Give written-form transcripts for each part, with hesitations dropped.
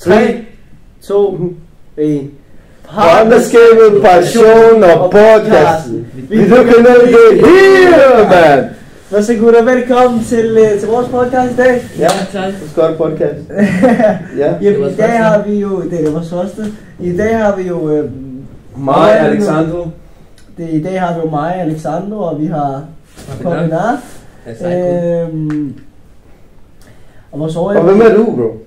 3, 2, 1. Partnerskabet, passion og podcast. Vi kan ikke hele, mand. Hvad så gutter, velkommen til vores podcast i dag. Ja, tak. Det skal være podcast. Ja. Jamen, i dag har vi jo, det er vores første. I dag har vi jo mig, Alexandro. I dag har vi jo mig, Alexandro, og vi har Kobinar. Og vores og hvem er du, bro?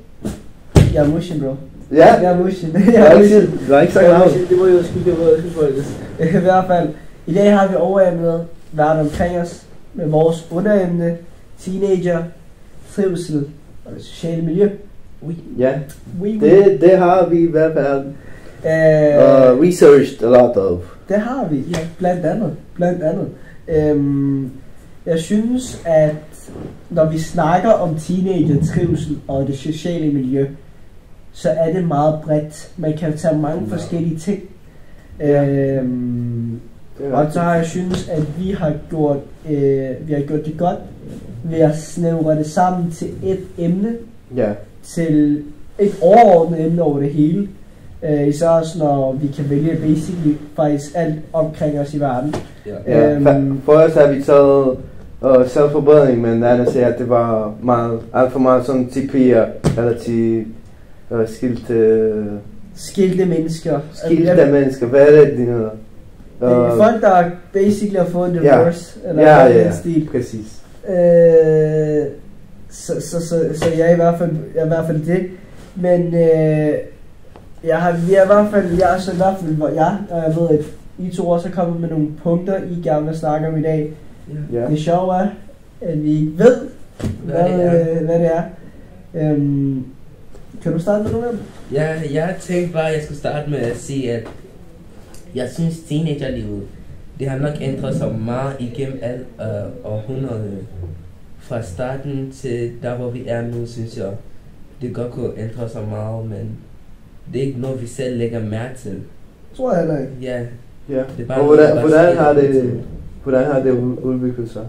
Jeg er Mushin, bro. Ja? Jeg er Mushin. Du har ikke sagt navn. Det må jo skylde. I hvert fald, i dag har vi overemnet verden omkring os med vores underemne, teenager, trivsel og det sociale miljø. Ja, det har vi i hvert fald researched a lot of. Det har vi, ja, blandt andet. Jeg synes, at når vi snakker om teenager, trivsel og det sociale miljø, så er det meget bredt. Man kan tage mange forskellige ting. Og så har jeg synes, at vi har gjort det godt ved at snævre det sammen til et emne. Ja. Til et overordnet emne over det hele. Især også når vi kan vælge basically faktisk alt omkring os i verden. Først har vi taget selvforbedring, men andet siger, at det var alt for meget sådan til piger, eller til skilte mennesker. Hvad er det, de hedder? Det er folk, der basically har fået en divorce, eller en stil. Præcis. Så jeg er i hvert fald det. Men jeg ved, at I to også er kommet med nogle punkter, I gerne vil snakke om i dag. Yeah. Det sjove er, at vi ikke ved, hvad det er. Kan du starte med nogle af dem? Ja, jeg tænkte bare, at jeg skulle starte med at sige, at jeg synes, teenagerlivet, det har nok ændret sig meget igennem alt århundrede. Fra starten til der, hvor vi er nu, synes jeg, det godt kunne ændre sig meget, men det er ikke noget, vi selv lægger mærke til. Tror jeg heller ikke. Ja. Det er bare hvordan har det udviklet sig?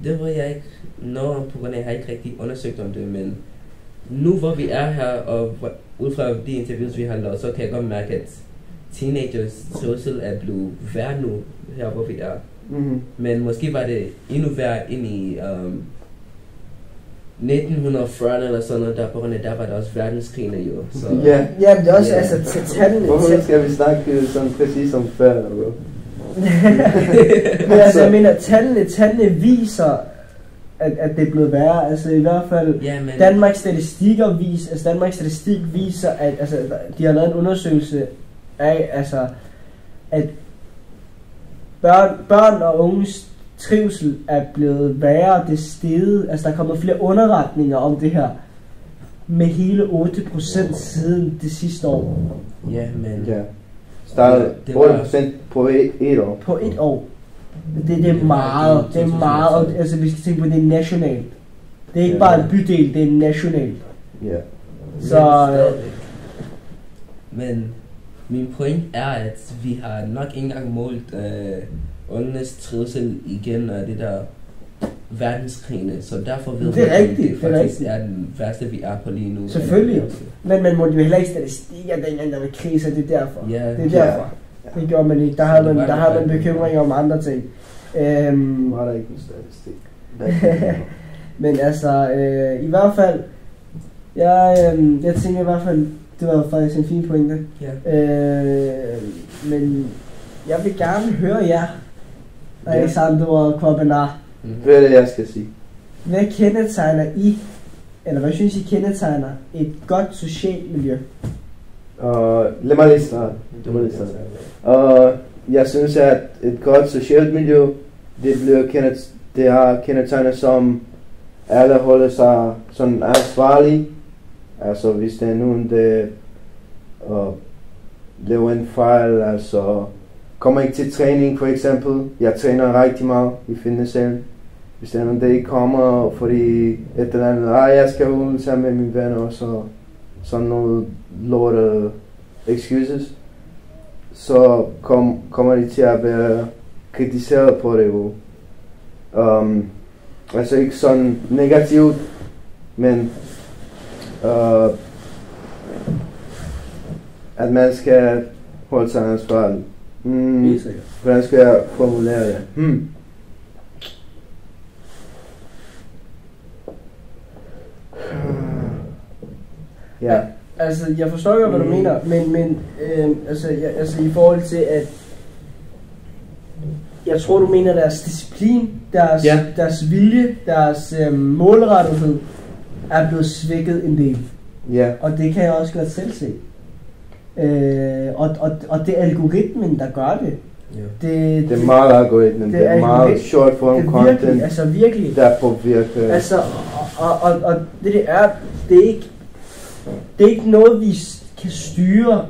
Det ved jeg ikke noget om, på grund af, jeg har ikke rigtig undersøgt om det, men nu hvor vi er her, og ud fra de interviews, vi har lavet, så kan jeg godt mærke, at teenagers trivsel er blevet værd nu, her hvor vi er. Mm-hmm. Men måske var det endnu værd ind i 1940 eller sådan noget, der på grund af, der var der også verdenskrigene jo. Så ja, men det er også altså tallene. Hvorfor skal vi snakke sådan præcis som før, bro? Men altså, jeg mener, tallene viser, at det er blevet værre. Altså i hvert fald, Danmarks Statistik viser, at altså, de har lavet en undersøgelse af, altså, at børn og unges trivsel er blevet værre, det steget. Altså der er kommet flere underretninger om det her, med hele 8% siden det sidste år. Ja, men startede 8% på et år. På et år. Det er meget. Det er meget. Altså vi skal tænke på, det er nationalt. Det er ikke bare en bydel, det er nationalt. Ja. Så men min point er, at vi har nok ikke engang målt unges trivsel igen og det der verdenskrigene, så derfor ved vi, at det faktisk er den værste, vi er på lige nu. Selvfølgelig, men man måtte jo heller ikke statistikker dengang, der var krig, så det er derfor. Det er derfor. Det gjorde man ikke. Der har man bekymringer om andre ting. Var der ikke en statistik? Men altså, i hvert fald, jeg tænker i hvert fald, det var faktisk en fin pointe. Men jeg vil gerne høre jer, Alexandro og Kobinar. Hvad er det, jeg skal sige? Hvad kendetegner I, eller hvad synes I kendetegner et godt socialt miljø? Lad mig lige starte. Jeg synes, at et godt socialt miljø, det har kendetegnet som alle holder sig sådan ansvarlige. Altså hvis der er nogen, der laver en fejl, altså kommer ikke til træning for eksempel. Jeg træner rigtig meget i fitnesssalen. Hvis der er nogen, der ikke kommer, fordi et eller andet, jeg skal ud sammen med mine venner, og så sådan noget lorte excuses, så kommer de til at være kritiseret på det jo. Altså ikke sådan negativt, men at man skal holde sig ansvarlig. Hvordan skal jeg formulere det? Ja. Altså, jeg forstår jo, hvad du mener, men altså i forhold til, at jeg tror, du mener deres disciplin, deres vilje, deres målrettighed er blevet svækket en del. Ja. Og det kan jeg også godt selv se. Og det er algoritmen, der gør det. Det er meget algoritmen, det er meget short form content, virkelig, altså virkelig. Der påvirker. Altså, og det er ikke noget, vi kan styre.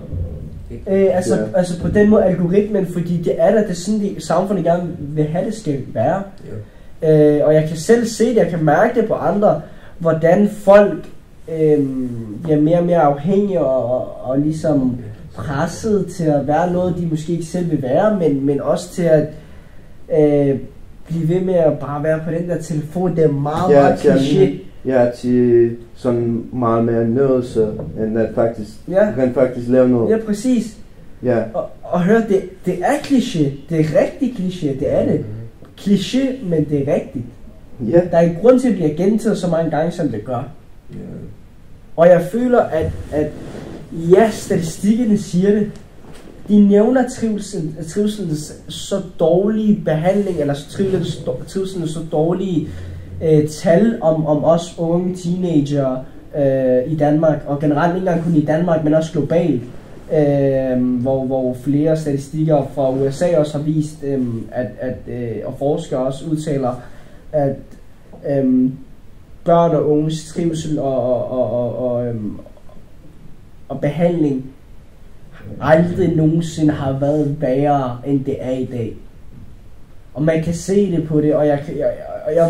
Altså på den måde algoritmen, fordi det er sådan, det samfundet gerne vil have, det skal være. Og jeg kan selv se det, jeg kan mærke det på andre, hvordan folk bliver mere og mere afhængige og ligesom presset til at være noget, de måske ikke selv vil være, men også til at blive ved med at bare være på den der telefon. Det er meget kliché. Ja, til sådan meget mere nødelse, end at faktisk, kan faktisk lave noget. Ja, præcis. Ja. Og hør, det er kliché. Det er rigtig kliché, det er det. Kliché, men det er rigtigt. Ja. Der er en grund til, at det bliver gentaget så mange gange, som det gør. Og jeg føler, at statistikkerne siger det. De nævner trivselens så dårlige behandling, eller trivselens så dårlige tal om os unge teenager i Danmark, og generelt ikke engang kun i Danmark, men også globalt, hvor flere statistikker fra USA også har vist, og forskere også udtaler, at børn og unges trivsel og behandling aldrig nogensinde har været værre, end det er i dag. Og man kan se det på det, og jeg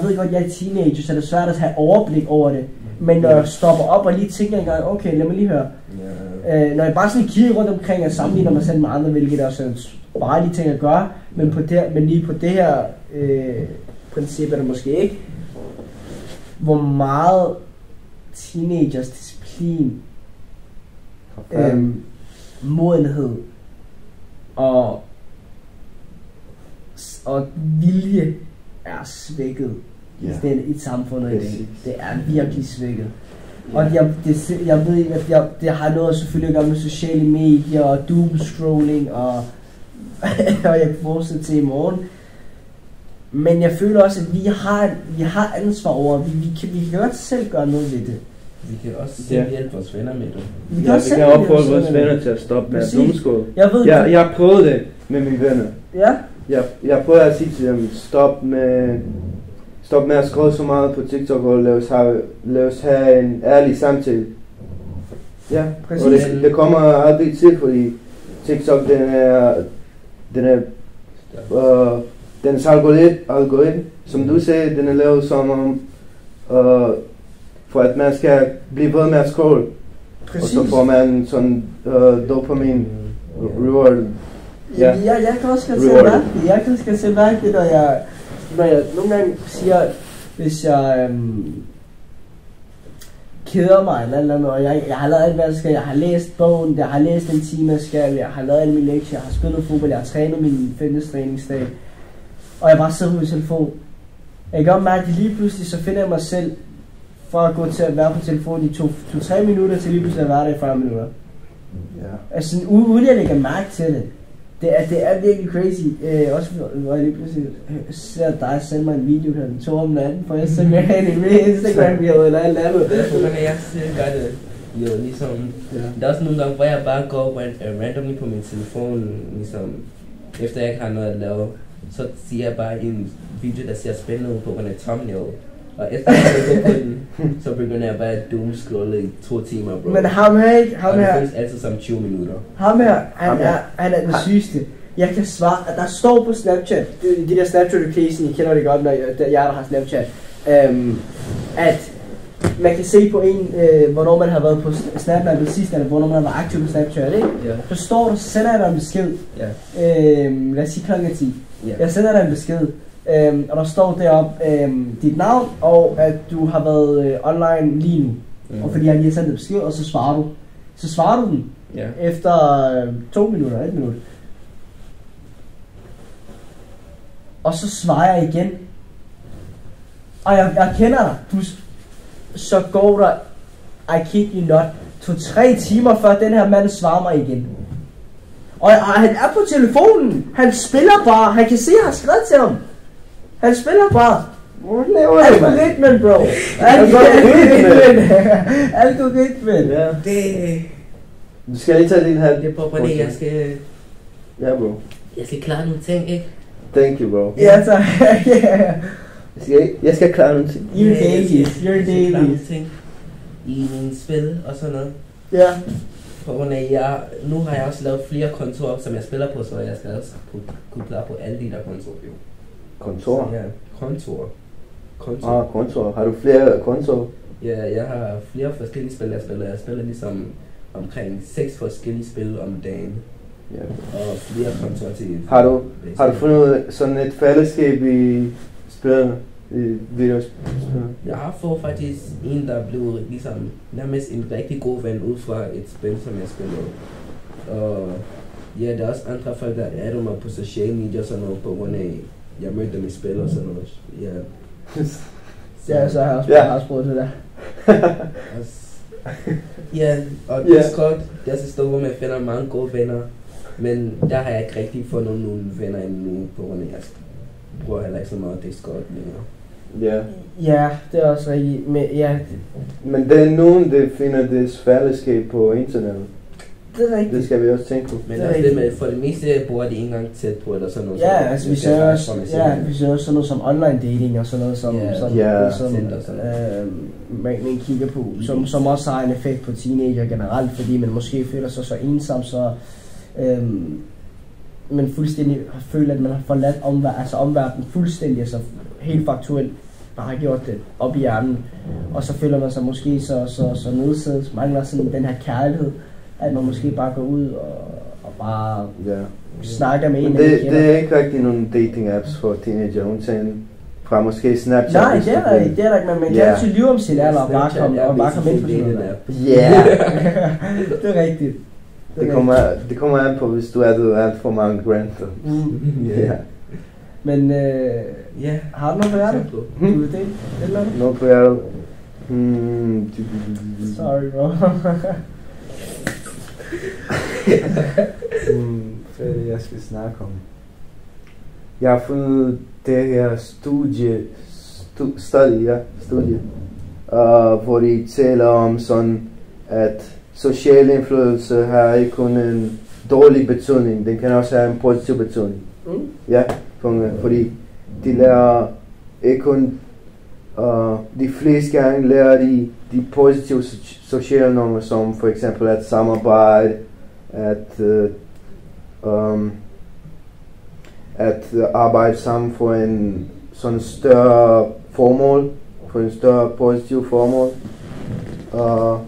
ved godt, jeg er teenager, så det er svært at have overblik over det. Men når jeg stopper op og lige tænker en gang, okay, lad mig lige høre. Når jeg bare sådan kigger rundt omkring og sammenligner mig selv med andre, hvilket er sådan bare lige ting at gøre, men lige på det her princip er det måske ikke, hvor meget teenagers disciplin, modenhed og vilje er svækket i samfundet i dag. Det er virkelig svækket. Og jeg ved, at det har noget selvfølgelig at gøre med sociale medier og doomscrolling og jeg kan fortsætte til i morgen. Men jeg føler også, at vi har ansvar over, vi kan godt selv gøre noget ved det. Vi kan også selv hjælpe vores venner med det. Vi kan opfordre vores venner til at stoppe med at dumskåle. Jeg prøvede det med mine venner. Ja? Jeg prøver at sige til dem, stop med at skrive så meget på TikTok, og lad os have en ærlig samtale. Ja, præcis. Og det kommer aldrig til, fordi TikTok, den algoritme, som du sagde, den er lavet som om, for at man skal blive ved med at scrolle. Præcis. Og så får man sådan dopamin reward. Ja, jeg kan også godt se mærke det, når jeg nogle gange siger, hvis jeg keder mig eller andet, og jeg har lavet alt, hvad jeg skal. Jeg har læst bogen, jeg har læst en time, jeg har lavet alle mine lektier, jeg har spillet fodbold, jeg har trænet min fitness-træningsdag, og jeg bare sidder på min telefon. Jeg kan godt mærke, at lige pludselig så finder jeg mig selv for at gå til at være på telefonen i 2-3 minutter, til lige pludselig at være der i 40 minutter. Altså uden jeg lægger mærke til det. Det er virkelig crazy. Også hvor jeg lige pludselig ser dig sende mig en video kl. 2 om natten på Instagram video eller alt andet. Hvordan jeg selv gør det jo ligesom. Der er også nogle gange, hvor jeg bare går randomly på min telefon, ligesom efter jeg ikke har noget at lave, så siger jeg bare en video, der ser spændende ud på en thumbnail. Og efter jeg går på den, så begynder jeg bare at doomscrolle i 2 timer, bro. Men ham her, og det føles altid som 20 minutter. Ham her, han er den sygeste. Jeg kan svare, at der står på Snapchat, de der Snapchat location, I kender det godt, når jeg der har Snapchat, at man kan se på en, hvornår man har været på Snapchat sidst, eller hvornår man har været aktiv på Snapchat, ikke? Yeah. Så står der, sender jeg dig en besked, lad os sige klokken 10. Yeah. Jeg sender dig en besked, og der står deroppe dit navn, og at du har været online lige nu. Og fordi jeg lige har sendt et besked, og så svarer du. så svarer du den efter 2 minutter, 1 minut. Og så svarer jeg igen. Og jeg kender dig. Så går der, I kid you not, 2-3 timer før den her mand svarer mig igen. Og han er på telefonen. Han spiller bare. Han kan se, at jeg har skrevet til ham. Han spiller bare. Algoritmen, bro. Algoritmen. Ja. Det... Du skal lige tage din hat. Det er på det, jeg skal... Ja, bro. Jeg skal klare nogle ting, ikke? Thank you, bro. Ja, tak. Jeg skal klare nogle ting. Your dailies. Klare nogle ting i mine spil og sådan noget. Ja. På grund af, nu har jeg også lavet flere kontorer, som jeg spiller på, så jeg skal også kunne klare på alle de der kontorer. Kontor? Ja, kontorer. Kontor. Har du flere kontorer? Ja, jeg har flere forskellige spil, jeg spiller. Jeg spiller ligesom omkring 6 forskellige spil om dagen. Ja. Og flere kontorer til... Har du fundet sådan et fællesskab i spillerne? I videospil? Jeg har fået faktisk en, der blev ligesom nærmest en rigtig god ven ud fra et spil, som jeg spillede. Og ja, der er også andre folk, der adder mig på social media og sådan noget, på grund af, jeg mødte dem i spil og sådan noget. Ja. Ja, så har jeg også prøvet det der. Ja, og Discord, der er så stort, hvor man finder mange gode venner. Men der har jeg ikke rigtig fundet nogle venner endnu, på grund af, jeg bruger heller ikke så meget Discord længere. Ja. Ja, det er også rigtigt. Men det er nogen, der finder det fællesskab på internettet. Det er rigtigt. Det skal vi også tænke på. Men også det med, for det meste bruger de ikke engang tæt på, eller sådan noget. Ja, altså vi ser også sådan noget som online dating og sådan noget, som man kigger på, som også har en effekt på teenager generelt, fordi man måske føler sig så ensom, så man fuldstændig føler, at man har forladt omverdenen fuldstændig, altså helt faktuelt bare har gjort det op i hjernen, og så føler man sig måske så nedsædet, mangler sådan den her kærlighed, at man måske bare går ud og bare snakker med en, men det er ikke rigtig nogle dating apps for teenager, undtagen fra måske Snapchat. Nej, det er ikke, men man kan altid lyve om sin alder og bare komme ind på sådan noget. Ja, det er rigtigt. Det kommer an på, hvis du er alt for mange grænser. Ja. Men har du noget på hjertet? Du vil dele? Noget på hjertet? Sorry, bro. Hvad er det, jeg skal snakke om? Jeg har fundet det her studie, hvor de taler om sådan, at social indflydelse har ikke kun en dårlig betydning, den kan også have en positiv betydning. Ja, fordi de lærer ikke kun, de fleste gange lærer de positive sociale normer, som for eksempel at samarbejde, at arbejde sammen for en sådan større formål, for en større positiv formål. Og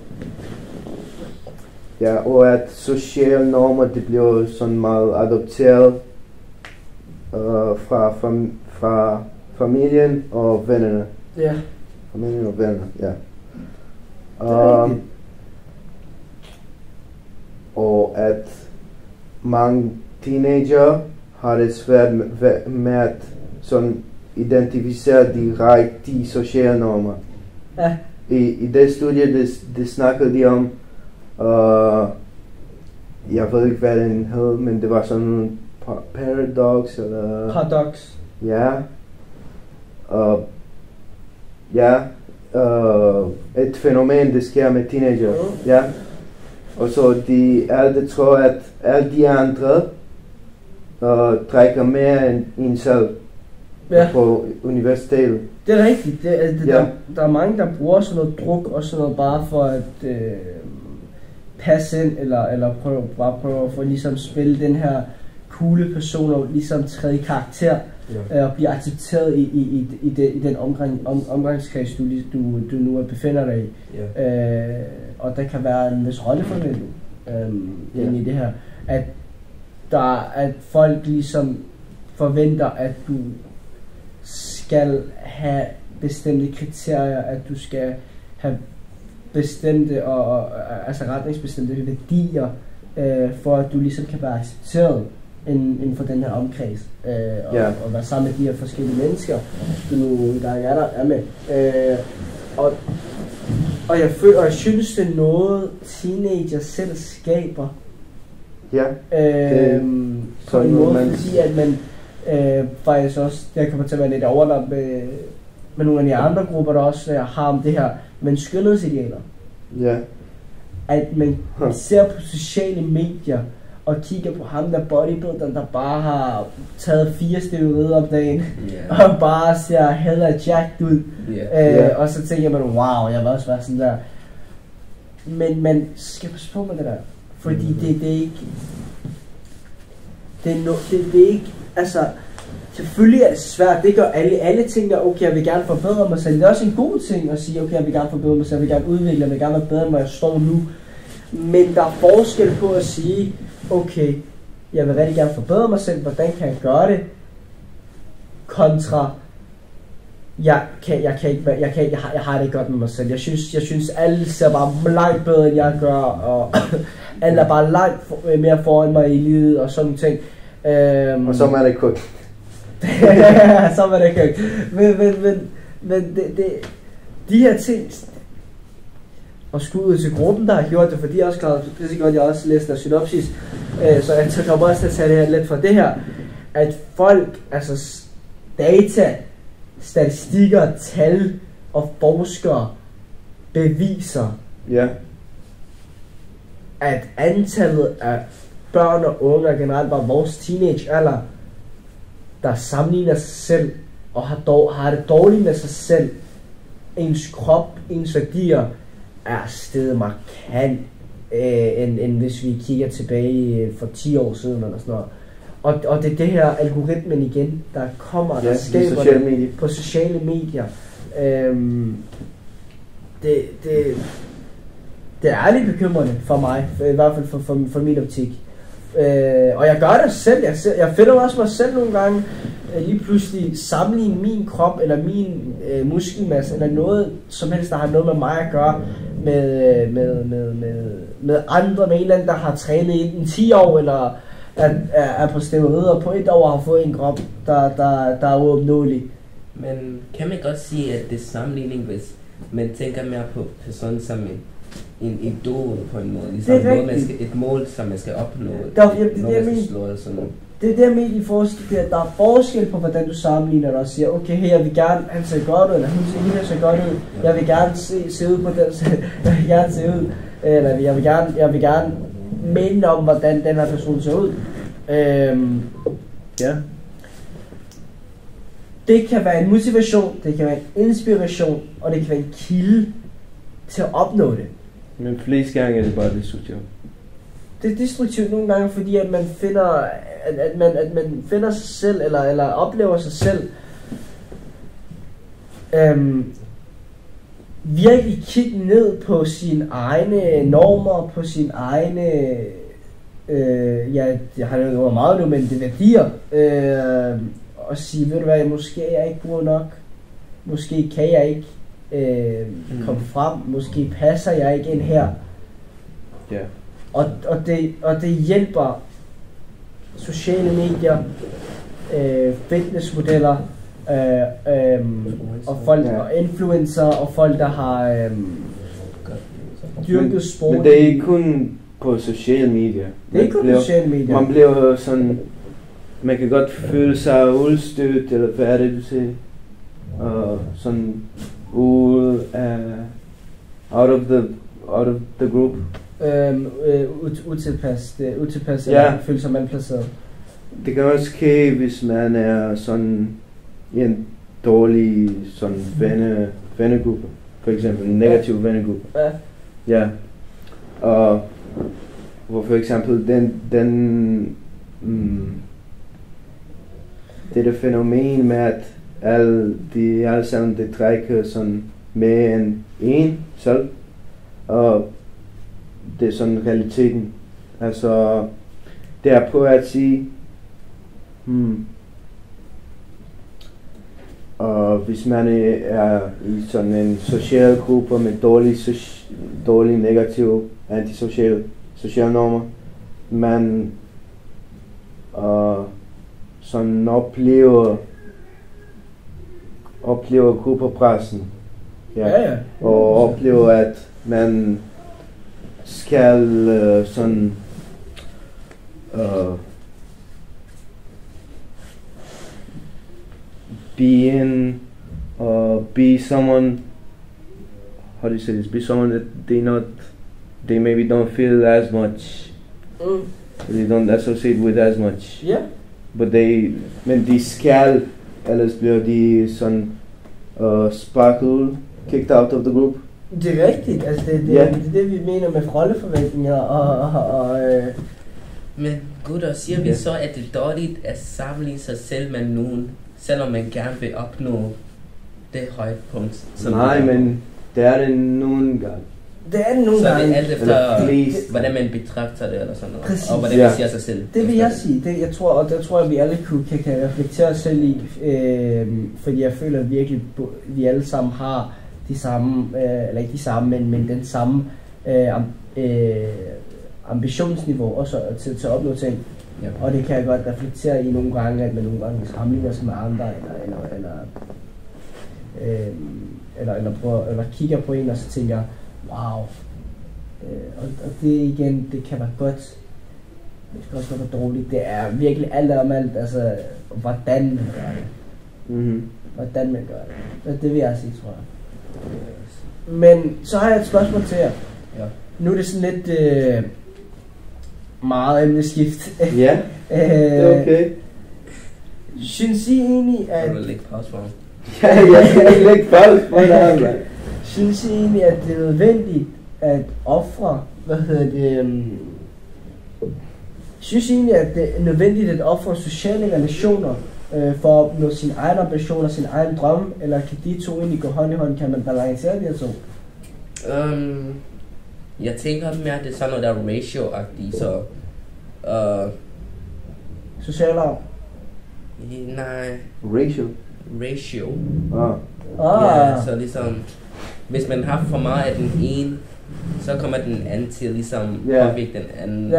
at sociale normer, det bliver sådan meget adopteret fra familien og vennerne. Ja. Familien og vennerne, ja. Og at mange teenager har det svært med at sådan identificere de rigtige sociale normer. Ja. I det studie, det snakkede de om, jeg ved ikke hvad den hed, men det var sådan en paradox eller... Paradox. Ja. Et fænomen, det sker med teenager. Ja. Og så de alle tror, at alle de andre trækker mere end en selv på universitetet. Det er rigtigt. Der er mange, der bruger sådan noget druk og sådan noget bare for at passe ind, eller prøve at få ligesom spille den her coole person og ligesom træde i karakter og blive accepteret i den omgangskreds, du nu befinder dig i. Og der kan være en vis rolleforventning i det her, at folk ligesom forventer, at du skal have bestemte kriterier, at du skal have bestemte og altså retningsbestemte værdier, for at du ligesom kan være accepteret inden for den her omkreds, og være sammen med de her forskellige mennesker, du nu engang er med. Og jeg synes, det er noget, teenager selv skaber. Ja, på en måde, fordi at man faktisk også, der kommer til at være lidt overlap med nogle af de andre grupper, der også har om det her, men skønhedsidealer. Ja. At man ser på sociale medier, og kigger på ham der bodybuilderen, der bare har taget 4 steroider om dagen, og bare ser heller jacked ud. Og så tænker man, wow, jeg vil også være sådan der. Men man skal passe på med det der, fordi det er ikke, det er ikke, altså, selvfølgelig er det svært, det gør alle tænker, okay, jeg vil gerne forbedre mig selv. Det er også en god ting at sige, okay, jeg vil gerne forbedre mig selv, jeg vil gerne udvikle, jeg vil gerne være bedre, end hvor jeg står nu. Men der er forskel på at sige, okay, jeg vil rigtig gerne forbedre mig selv, hvordan kan jeg gøre det? Kontra, jeg har det ikke godt med mig selv. Jeg synes alle ser bare langt bedre, end jeg gør, og alle er bare langt mere foran mig i livet, og sådan ting. Og så er det kun. Så er det ikke. Men de her ting, og skud ud til gruppen, der har gjort det, for de er også klar, det er godt, jeg også læste der synopsis, så jeg kommer også til at tage det her lidt fra det her, at folk, altså data, statistikker, tal og forskere beviser, at antallet af børn og unge, og generelt bare vores teenagealder, der sammenligner sig selv og har det dårligt med sig selv, ens krop, ens værdier, er steget markant, end hvis vi kigger tilbage for 10 år siden eller sådan noget. Og det er det her algoritmen igen, der kommer, der skaber det på sociale medier. Det er lidt bekymrende for mig, i hvert fald for min optik. Og jeg gør det selv, jeg finder også mig selv nogle gange, lige pludselig sammenligne min krop, eller min muskelmasse, eller noget som helst, der har noget med mig at gøre, med andre, med en eller anden, der har trænet i 10 år, eller er på steroider på 1 år, og har fået en krop, der er uopnåelig. Men kan man godt sige, at det er sammenligning, hvis man tænker mere på personen som en idol på en måde, ligesom et mål, som man skal opnå, det er det, jeg mener i forskel, at der er forskel på, hvordan du sammenligner dig og siger, okay, hey, jeg vil gerne, han ser godt ud, eller hun ser godt ud, jeg vil gerne se ud på den, jeg vil gerne se ud, eller jeg vil gerne minde om, hvordan den her person ser ud. Det kan være en motivation, det kan være en inspiration, og det kan være en kilde til at opnå det. Men flest gange er det bare destruktivt. Det er destruktivt nogle gange, fordi at man finder, at man finder sig selv, eller oplever sig selv, virkelig kigge ned på sine egne normer, på sine egne, jeg har det jo meget nu, men det værdier, og sige, ved du hvad, måske er jeg ikke god nok, måske kan jeg ikke komme frem, måske passer jeg ikke ind her. Og det hjælper sociale medier, fitnessmodeller, og folk, og influencer, og folk, der har dyrket sport. Men det er ikke kun på sociale medier. Det er ikke kun på sociale medier. Man bliver sådan, man kan godt føle sig udstødt, eller hvad er det, du siger? Og sådan out of the group. Utilpas, eller føler sig malplaceret. Det kan også ske, hvis man er sådan i en dårlig sådan vennegruppe, for eksempel en negativ vennegruppe. Og hvor for eksempel det fænomen med at alle sammen det trækker sådan med en selv, og det er sådan realiteten. Altså det er på at sige, og hvis man er i sådan en social gruppe med dårlig dårlige, negative, antisociale sociale normer. Man sådan oplever gruppepressen. Ja. Og oplever, at man skal sådan be someone, how do you say this, be someone that they maybe don't feel as much, they don't associate with as much, but men de skal, ellers bliver de sådan sparkle, kicked out of the group. Det er rigtigt, altså det er det vi mener med rolleforventninger og Men gutter, siger vi så, at det er dårligt at sammenligne sig selv med nogen, selvom man gerne vil opnå det høje punkt? Nej, men det er det nogle gange. Det er det nogle gange. Så det er alt efter, hvordan man betragter det eller sådan noget. Præcis. Og hvordan man ser sig selv. Det vil jeg sige. Jeg tror, at vi alle kan reflektere os selv i, fordi jeg føler at virkelig, vi alle sammen har de samme, eller ikke de samme, men den samme ambitionsniveau også til at opnå ting. Ja. Og det kan jeg godt reflektere i nogle gange, at man nogle gange sammenligner sig med andre, eller kigger på en og så tænker, wow. Og det igen, det kan være godt. Det kan også være dårligt. Det er virkelig alt om alt, altså hvordan man gør det. Hvordan man gør det. Det vil jeg sige, tror jeg. Men så har jeg et spørgsmål til jer. Ja. Nu er det sådan lidt meget emneskift. Ja, det er okay. Synes I egentlig, at... Jeg vil lægge pause for ham. Ja, jeg vil lægge pause for ham. Synes I egentlig, at det er nødvendigt at ofre, synes I egentlig, at det er nødvendigt at ofre sociale relationer for at opnå sine egne ambitioner, sin egen drømme, eller kan de to egentlig gå hånd i hånd? Kan man balancere de her to? Jeg tænker mere, at det er sådan noget, der er ratio-agtigt, så... Sociale arv? Nej. Ratio. Ja, så ligesom... Hvis man har for meget af den ene, så kommer den anden til ligesom påvirke den anden,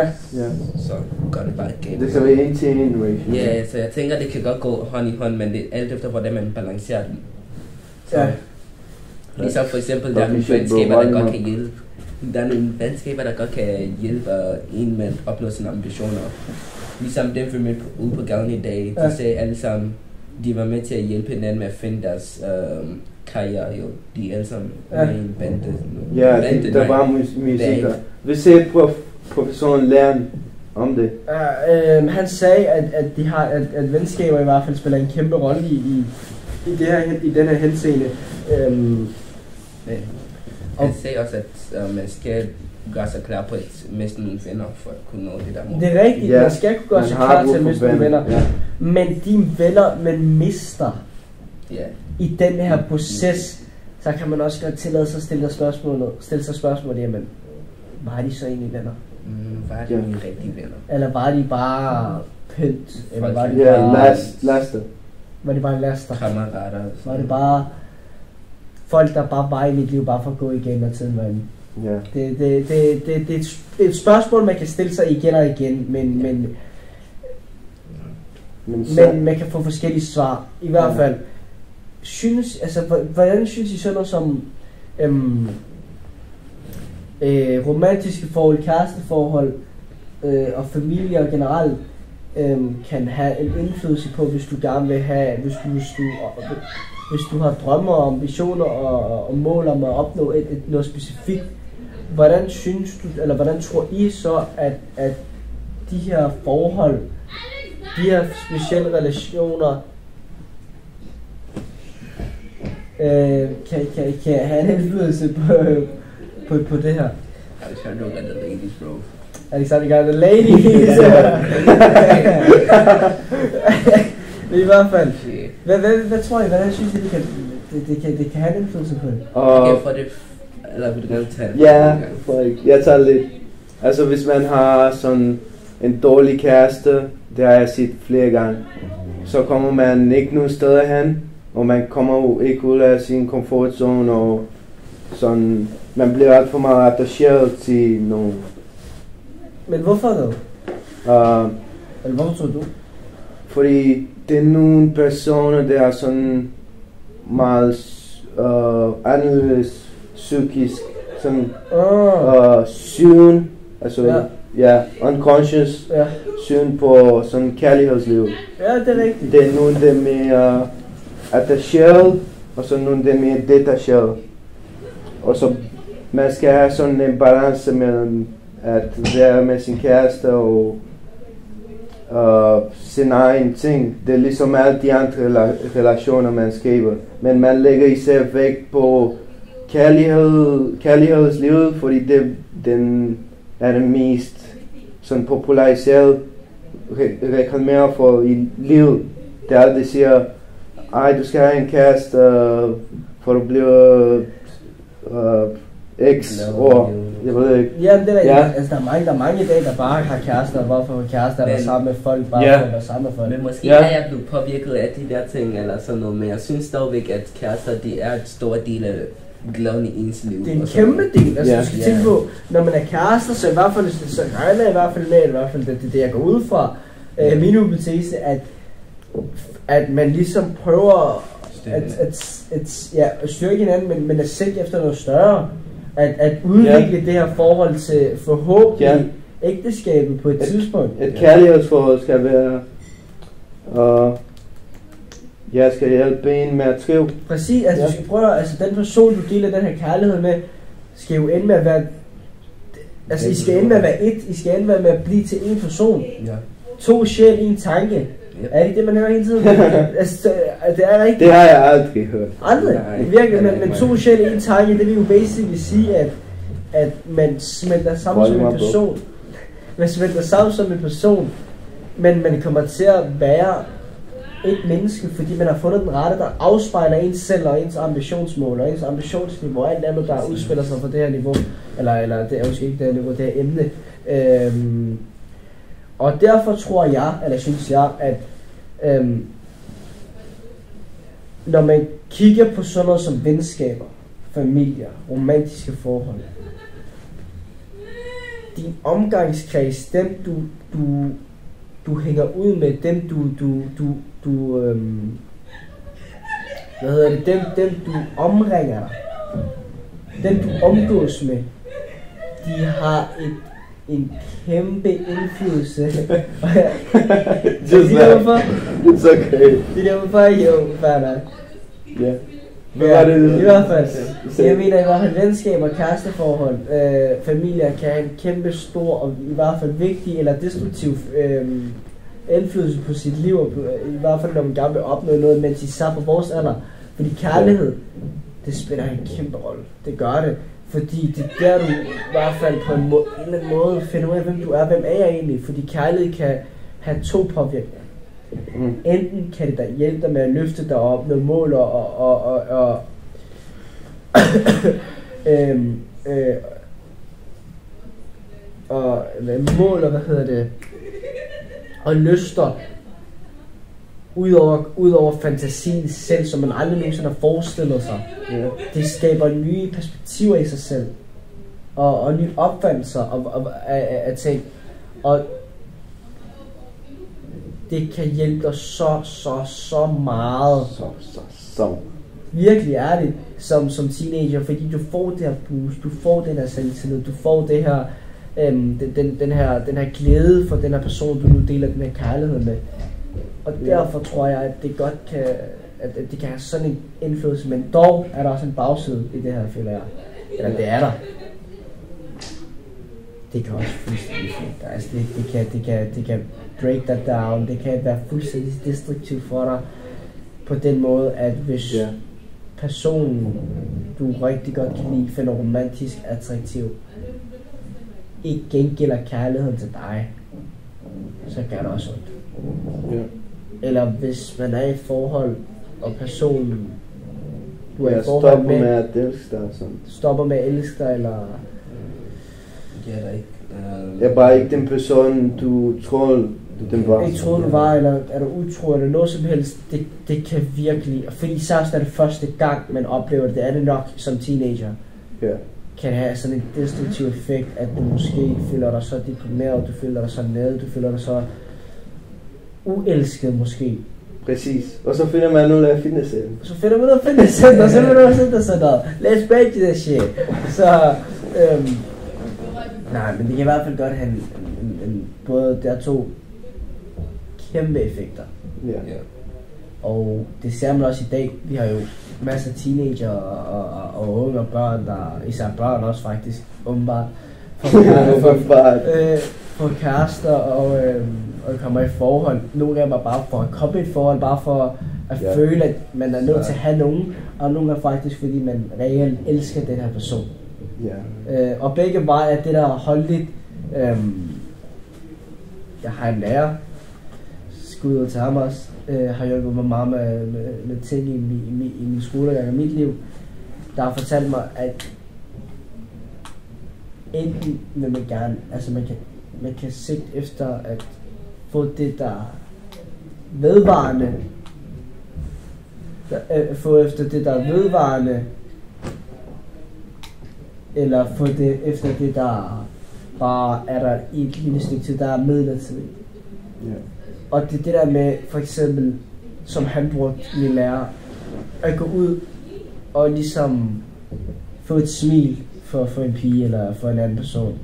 så går det bare galt. Det skal være 1 til 1 ratio. Ja, så jeg tænker, det kan godt gå hånd i hånd, men det er alt efter, hvordan man balancerer den. Så, ligesom for eksempel, der er nogle venskaber, der godt kan hjælpe. Der er nogle venskaber, der godt kan hjælpe en med at opnå sine ambitioner. Ligesom dem, vi mødte ude på gaden i dag, de sagde alle sammen, de var med til at hjælpe hinanden med at finde deres karriere, jo. De er alle sammen med i en bande. Ja, der var musikere. Hvis se professoren lærer om det. Han sagde, at de har, at venskaber i hvert fald spiller en kæmpe rolle i den her henseende. Han sagde også, at man skal gøre sig klar på at miste nogle venner for at kunne nå det der mål. Det er rigtigt, man skal kunne gøre sig klar til at miste nogle venner. Ja. Men de venner, man mister i den her proces, så kan man også godt tillade sig at stille sig spørgsmålet, jamen, var de så egentlig venner? Var de mine rigtige venner? Eller var de bare pynt? Eller var de bare laster? Var de bare laster? Kammerater. Var det bare folk, der bare var i mit liv, bare for at gå igen, og tiden var inde? Ja. Det er et spørgsmål, man kan stille sig igen og igen, men man kan få forskellige svar. I hvert fald, hvordan synes I sådan noget som romantiske forhold, kæresteforhold og familie og generelt kan have en indflydelse på, hvis du gerne vil have, hvis du har drømmer og ambitioner og mål om at opnå noget specifikt. Hvordan synes du, eller hvordan tror I så, at de her forhold, de her specielle relationer, kan have en indflydelse på det her? Alexander got the ladies, bro. Alexander got the ladies. I hvert fald. Hvad tror I, hvordan synes I, det kan have en indflydelse på det? Okay, for det... Eller vil du gerne tage det? Ja, jeg tager lidt. Altså hvis man har sådan en dårlig kæreste, det har jeg set flere gange, så kommer man ikke nogen steder hen, og man kommer jo ikke ud af sin komfortzone, og sådan man bliver alt for meget attacheret til nogen. Men hvorfor det? Eller hvorfor tror du? Fordi det er nogle personer, der er sådan meget anderledes psykisk, sådan syn, altså unconscious syn på sådan kærlighedsliv. Ja, det er rigtigt. Det er nogle, der er mere attacheret, og så nogle, der er mere detacheret. Og så man skal have sådan en balance mellem at være med sin kæreste og sin egen ting. Det er ligesom alle de andre relationer, man skaber. Men man lægger især vægt på kærlighedslivet, fordi den er den mest sådan populariserede reklamere for i livet. Det er altid siger, ej, du skal have en kæreste, for at blive X-år. Jeg ved ikke. Ja, det er ja. Altså, der er mange i dag, der bare har kærester, og hvorfor har kærester, der er sammen med folk, bare for at være sammen med folk. Men måske er jeg blevet påvirket af de der ting, eller sådan noget, men jeg synes stadigvæk, at kærester, de er et stor del af glæden i ens liv. Det er en kæmpe del, altså du skal tænke på, når man er kærester, så i hvert fald, så regner jeg i hvert fald med, det jeg går ud fra, min hypotese, at man ligesom prøver at styrke hinanden, men at sigte efter noget større. At udvikle det her forhold til forhåbentlig ægteskabet på et tidspunkt. Et kærlighedsforhold skal være jeg skal hjælpe en med at trive. Præcis, altså du skal prøve, altså den person du deler den her kærlighed med, skal jo ende med at være, altså I skal ende med at være I skal ende med at blive til en person. Ja. 2 sjæl, 1 tanke. Er det det, man hører hele tiden? Altså, det er rigtigt. Det har jeg aldrig hørt. Aldrig? Virkelig, men 2 sjæl, 1 tanke, det vil jo basically sige, at man smelter sammen som en person. Man smelter sammen som en person, men man kommer til at være et menneske, fordi man har fundet den rette, der afspejler ens selv og ens ambitionsmål og ens ambitionsniveau og alt andet, der udspiller sig på det her niveau. Eller det er måske ikke det her niveau, det her emne. Og derfor tror jeg, eller synes jeg, at når man kigger på sådan noget som venskaber, familier, romantiske forhold, din omgangskreds, dem du hænger ud med, dem dem du omringer dig, dem du omgås med, de har en kæmpe indflydelse. Just that. It's okay. Det er hvorfor jo, fair. Ja. I hvert fald. Jeg mener i hvert fald venskaber, kæresteforhold, familier kan have en kæmpe stor og i hvert fald vigtig eller destruktiv indflydelse på sit liv, og i hvert fald når man gerne vil opnå noget, mens især på vores alder. Fordi kærlighed, det spiller en kæmpe rolle. Det gør det. Fordi det er der du i hvert fald på en eller anden måde finder ud af, hvem du er. Hvem er jeg egentlig? Fordi kærlighed kan have 2 påvirkninger. Enten kan det da hjælpe dig med at løfte dig op, noget mål og mål og og lyster udover fantasien selv, som man aldrig nogensinde har forestillet sig. Det skaber nye perspektiver i sig selv og nye opfattelser af ting, og det kan hjælpe dig så meget. Så. Virkelig ærligt, som teenager, fordi du får det her boost, du får den her selvtillid, du får det her, den her glæde for den her person, du nu deler den her kærlighed med. Og derfor tror jeg, at det godt kan, at det kan have sådan en indflydelse, men dog er der også en bagside i det her, føler jeg. Eller det er der. Det kan også fuldstændig fint. Altså det kan break that down. Det kan være fuldstændig destruktivt for dig på den måde, at hvis personen, du rigtig godt kan lide, finder romantisk attraktiv, ikke gengælder kærligheden til dig, så gør det også ondt. Eller hvis man er i et forhold, og personen, du er i forhold med at elske dig, sådan. Stopper med at elske dig, eller... Jeg er bare ikke den person, du troede, den var. Ikke troede, du var, eller er du utro, eller noget som helst. Det kan virkelig... Fordi især er det første gang, man oplever det, er det nok som teenager. kan have sådan en destruktiv effekt, at du måske føler dig så deprimeret, du føler dig så nede, du føler dig så uelsket måske. Præcis. Og så finder man ud af fitnesscenter. Så finder man ud af fitnesscenter, så finder man fitnesscenter. Let's break this shit. Så, nej, men det kan i hvert fald godt have en både der to kæmpe effekter. Ja. Og det ser man også i dag. Vi har jo masser af teenager og unge og børn, især børn også faktisk, åbenbart, får kærester og kommer i forhold. Nogle af dem er bare for at komme i et forhold, bare for at føle, at man er nødt til at have nogen, og nogle er faktisk, fordi man reelt elsker den her person. Og begge veje er det, der er holdeligt. Jeg har en lærer, skud ud til ham også, har hjulpet mig meget med ting i min skolegang og mit liv, der har fortalt mig, at enten vil man gerne, altså man kan sigte efter at få det, der vedvarende, få efter det, der er vedvarende, eller få det efter det, der bare er der i et lille stykke tid, der er midlertidigt. Og det er det der med, for eksempel, som han brugte, min lærer, at gå ud og ligesom få et smil for en pige eller for en anden person.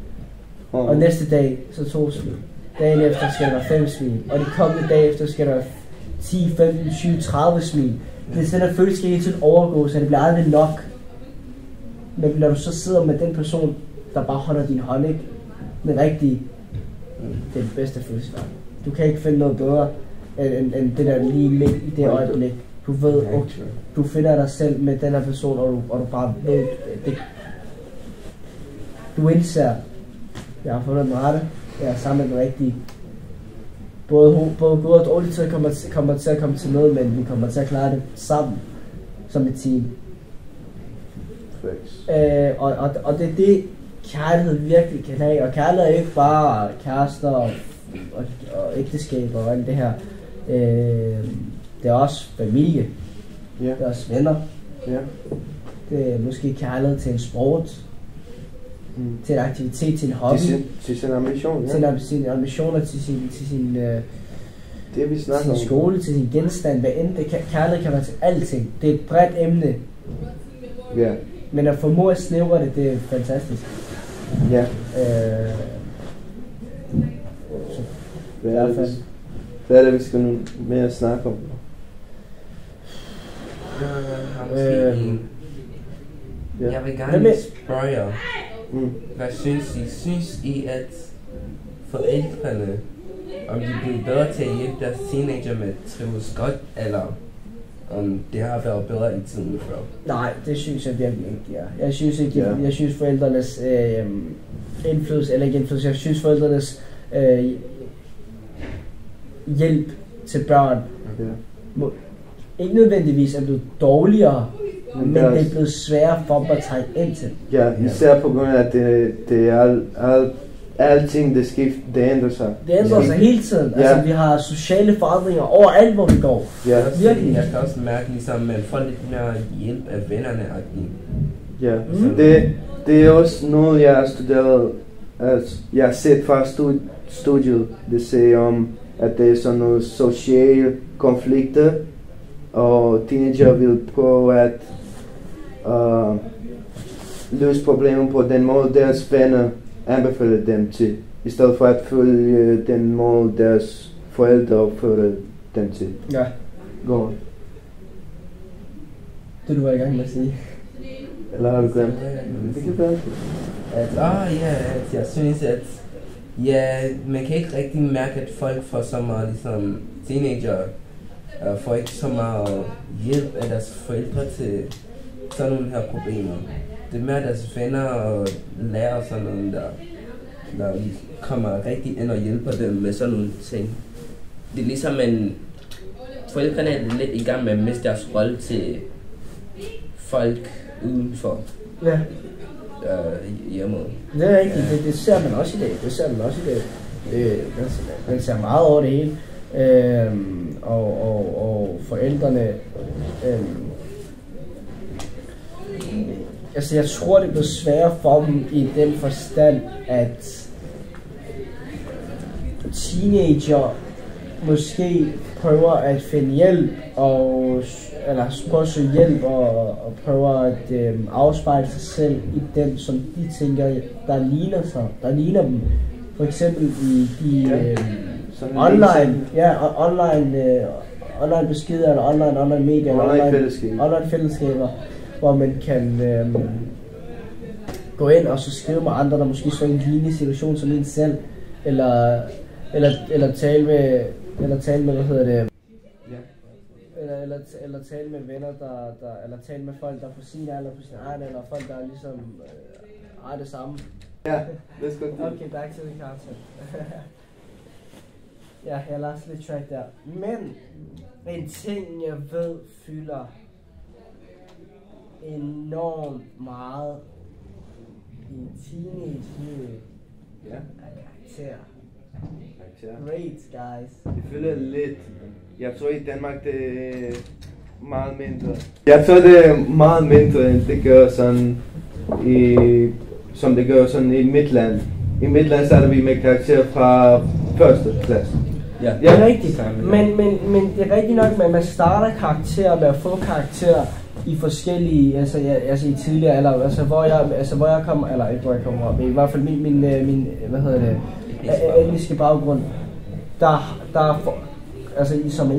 Og næste dag, så 2 smil. Dagen efter skal der være 5 smil. Og de kommende dage efter skal der være 10, 15, 20, 30 smil. Det er sådan, at følelsen skal hele tiden overgå, så det bliver aldrig nok. Men når du så sidder med den person, der bare holder din hånd, ikke? Den rigtige, det er det bedste følelse. Du kan ikke finde noget bedre, end det der lige midt i det øjeblik. Du ved, du finder dig selv med den her person, og du bare ved det. Du indser, jeg har fundet den rette, jeg er sammen med den rigtige. Både gode og dårlige tid kommer til at komme til noget, men vi kommer til at klare det sammen, som et team. Og det er det, kærlighed virkelig kan have, og kærlighed er ikke bare kærester og ægteskaber og alt det her. Det er også familie, det er også venner, det er måske kærlighed til en sport, til en aktivitet, til en hobby, til sin ambition, til sine ambitioner, til sin det vi snakker til sin skole, til sin genstand, hvad end det kærlighed kan være til alting. Det er et bredt emne, men at formå at snævre det er fantastisk. Hvad er det, vi skal nu mere snakke om? Jeg vil gerne spørge jer, hvad synes I, at forældrene, om de bliver bedre til at hjælpe deres teenager med at trives godt, eller om det har været bedre i tiden før? Nej, det synes jeg virkelig ikke, de er. Jeg synes forældrenes indflydelse, eller ikke indflydelse, jeg synes forældrenes hjælp til børn ikke nødvendigvis er blevet dårligere, men det er blevet sværere for dem at trække ind til. Ja, især på grund af, at det er alting, det ændrer sig. Det ændrer sig hele tiden. Altså, vi har sociale forandringer overalt, hvor vi går. Virkelig. Jeg kan også mærke, ligesom, at man får lidt mere hjælp af vennerne. Det er også noget, jeg har studeret. Altså, jeg har set fra studiet, det siger om, at det er sådan nogle sociale konflikter, og teenager vil prøve at løse problemer på den måde, deres venner anbefaler dem til, i stedet for at følge den måde, deres forældre opfører dem til. Ja. Godt. Det du var i gang med at sige. Eller har du glemt? Det kan være. Jeg synes, at man kan ikke rigtig mærke, at folk får så meget, ligesom teenager, får ikke så meget hjælp af deres forældre til sådan nogle her problemer. Det er mere deres venner og lærer sådan noget, der kommer rigtig ind og hjælper dem med sådan nogle ting. Det er ligesom, forældrene er lidt i gang med at miste deres rolle til folk udenfor. Hjemme. Det er rigtigt, det ser man også i dag. Man ser meget over det hele. Og forældrene altså jeg tror det bliver sværere for dem i den forstand, at teenager måske prøver at finde hjælp, eller prøver at søge hjælp og prøver at afspejle sig selv i dem, som de tænker, der ligner dem. For eksempel i de online beskeder, eller online medier, online fællesskaber, hvor man kan gå ind og så skrive med andre, der måske står i en lignende situation som en selv, eller tale med, hvad hedder det, eller tale med venner, eller tale med folk, der er på sin alder, på sin egen, eller folk, der er ligesom har det samme. Ja, let's go. Okay, back to the concept. Ja, jeg lader lidt track der. Men en ting, jeg ved fylder enormt meget i teenage-livet, er karakter. Great, guys. Det fylder lidt. Jeg tror i Danmark det er meget mindre. Jeg tror det er meget mindre, end det gør sådan som det gør sådan i Midtland. I Midtland starter vi med karakter fra første klasse. Ja, det er rigtigt. Men det er rigtigt nok, at man starter karakterer med at få karakterer i forskellige, altså i tidligere alder, hvor jeg kommer, eller ikke hvor jeg kommer op, i hvert fald min hvad hedder det, etniske baggrund, som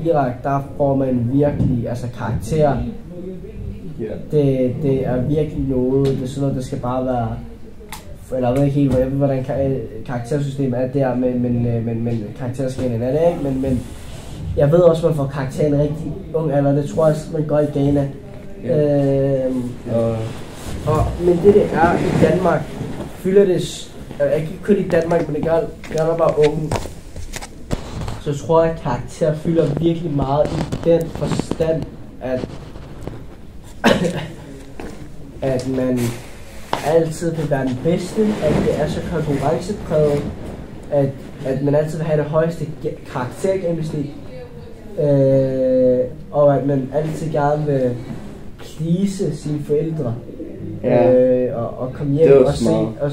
Irak, der får man virkelig, karakterer. Det er virkelig noget, det er sådan noget, der skal bare være, eller jeg ved ikke helt, hvordan karaktersystemet er der, men karakterskalaen er det ikke, men jeg ved også, at man får karakteren rigtig ung alder, det tror jeg, man gør i Ghana. Men det er i Danmark, fylder det, ikke kun i Danmark, men det gør man bare unge. Så tror jeg, at karakter fylder virkelig meget i den forstand, at man altid vil være den bedste, at det er så konkurrencepræget, at man altid vil have det højeste karaktergennemsnit, og at man altid gerne vil please sine forældre, og komme hjem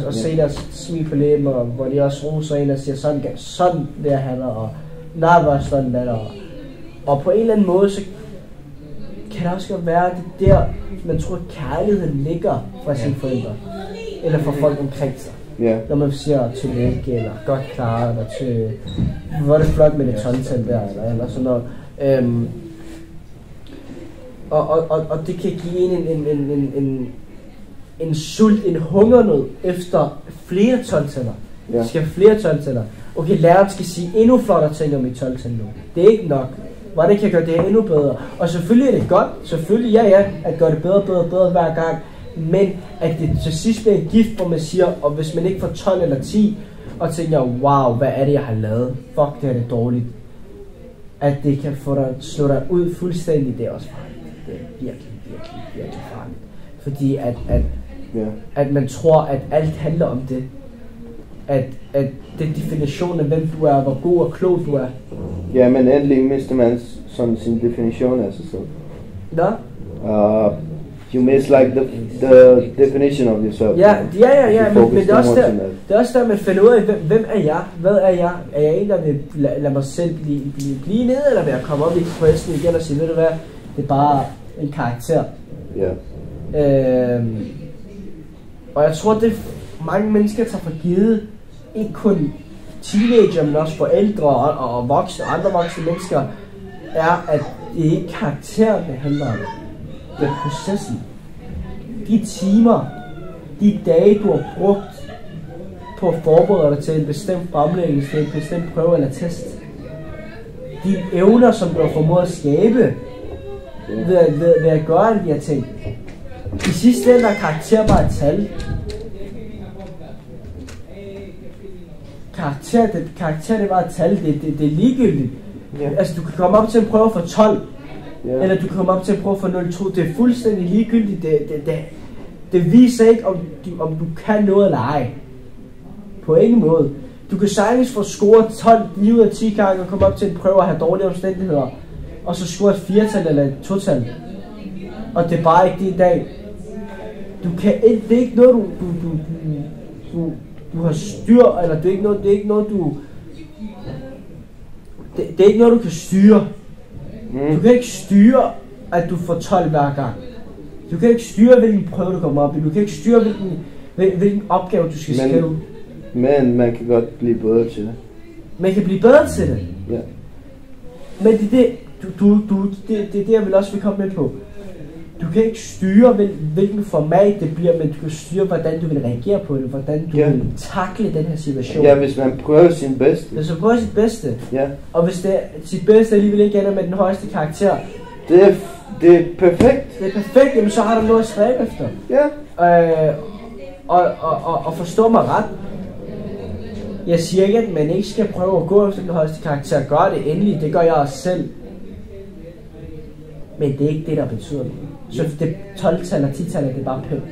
og se deres smil på læben, og hvor de også roser en og siger, sådan vil jeg have dig, og nej, hvor sådan er der. Og på en eller anden måde, så kan det også godt være, at det der, man tror, kærligheden ligger fra sine forældre, eller fra folk omkring sig. Når man siger tillykke, eller godt klaret, eller til, hvor er det flot med det tontal der, eller sådan noget. Og det kan give en sult, en hungernød efter flere 12-taller. Det skal flere 12-taller. Okay, læreren skal sige endnu flottere ting om i 12-tal nu. Det er ikke nok. Hvordan kan gøre det endnu bedre? Og selvfølgelig er det godt. Selvfølgelig, at gøre det bedre hver gang. Men at det til sidst bliver en gift, hvor man siger, og hvis man ikke får 12 eller 10, og tænker, wow, hvad er det, jeg har lavet? Fuck, det er det dårligt. At det kan få dig, slå dig ud fuldstændig, det er også farligt. Det er virkelig farligt. Fordi at man tror, at alt handler om det. At det definition af hvem du er, hvor god og klog du er. Ja, men endelig mister man sådan sin definition af sig selv. Nå? You miss like the definition of yourself. Ja, men det er også der, man finder ud af, hvem er jeg? Hvad er jeg? Er jeg en, der vil lade mig selv blive nede, eller vil jeg komme op på hesten igen og sige, ved du hvad, det er bare en karakter. Ja. Og jeg tror, det mange mennesker tager for givet, ikke kun teenager, men også forældre og voksne, andre voksne mennesker, er, at det ikke er karakteren, det handler om. Det er processen. De timer, de dage, du har brugt på at forberede dig til en bestemt fremlæggelse, til en bestemt prøve eller test. De evner, som du har formået at skabe, ved at gøre alle de her ting. I sidste ende er karakter bare et tal. Karakter det er bare et tal, det er ligegyldigt. Altså du kan komme op til en prøve for 12, eller du kan komme op til en prøve for 0,2, det er fuldstændig ligegyldigt. Det viser ikke, om du kan noget eller ej. På ingen måde. Du kan sagtens få scoret 12 9 ud af 10 gange og komme op til en prøve og have dårlige omstændigheder, og så score et 4-tal eller et 2-tal. Og det er bare ikke det i dag. du kan ikke, det er ikke noget, du har styr, eller det er ikke noget, det er ikke noget, det er ikke noget, du kan styre. Du kan ikke styre, at du får 12 hver gang. Du kan ikke styre, hvilken prøve du kommer op i. Du kan ikke styre, hvilken opgave du skal skrive. Men man kan godt blive bedre til det. Man kan blive bedre til det? Ja. Men det er det, jeg vil også vil komme med på. Du kan ikke styre, hvilken format det bliver, men du kan styre, hvordan du vil reagere på det, hvordan du vil takle den her situation. Ja, hvis man prøver sin bedste. Hvis man prøver sit bedste. Ja. Og hvis det sit bedste alligevel ikke ender med den højeste karakter. Det er perfekt. Det er perfekt, jamen så har du noget at stræbe efter. Ja. Og forstå mig ret. Jeg siger ikke, at man ikke skal prøve at gå efter den højeste karakter. Gør det endelig, det gør jeg også selv. Men det er ikke det, der betyder noget. Så det 12-tal og 10-tal, det er bare pynt.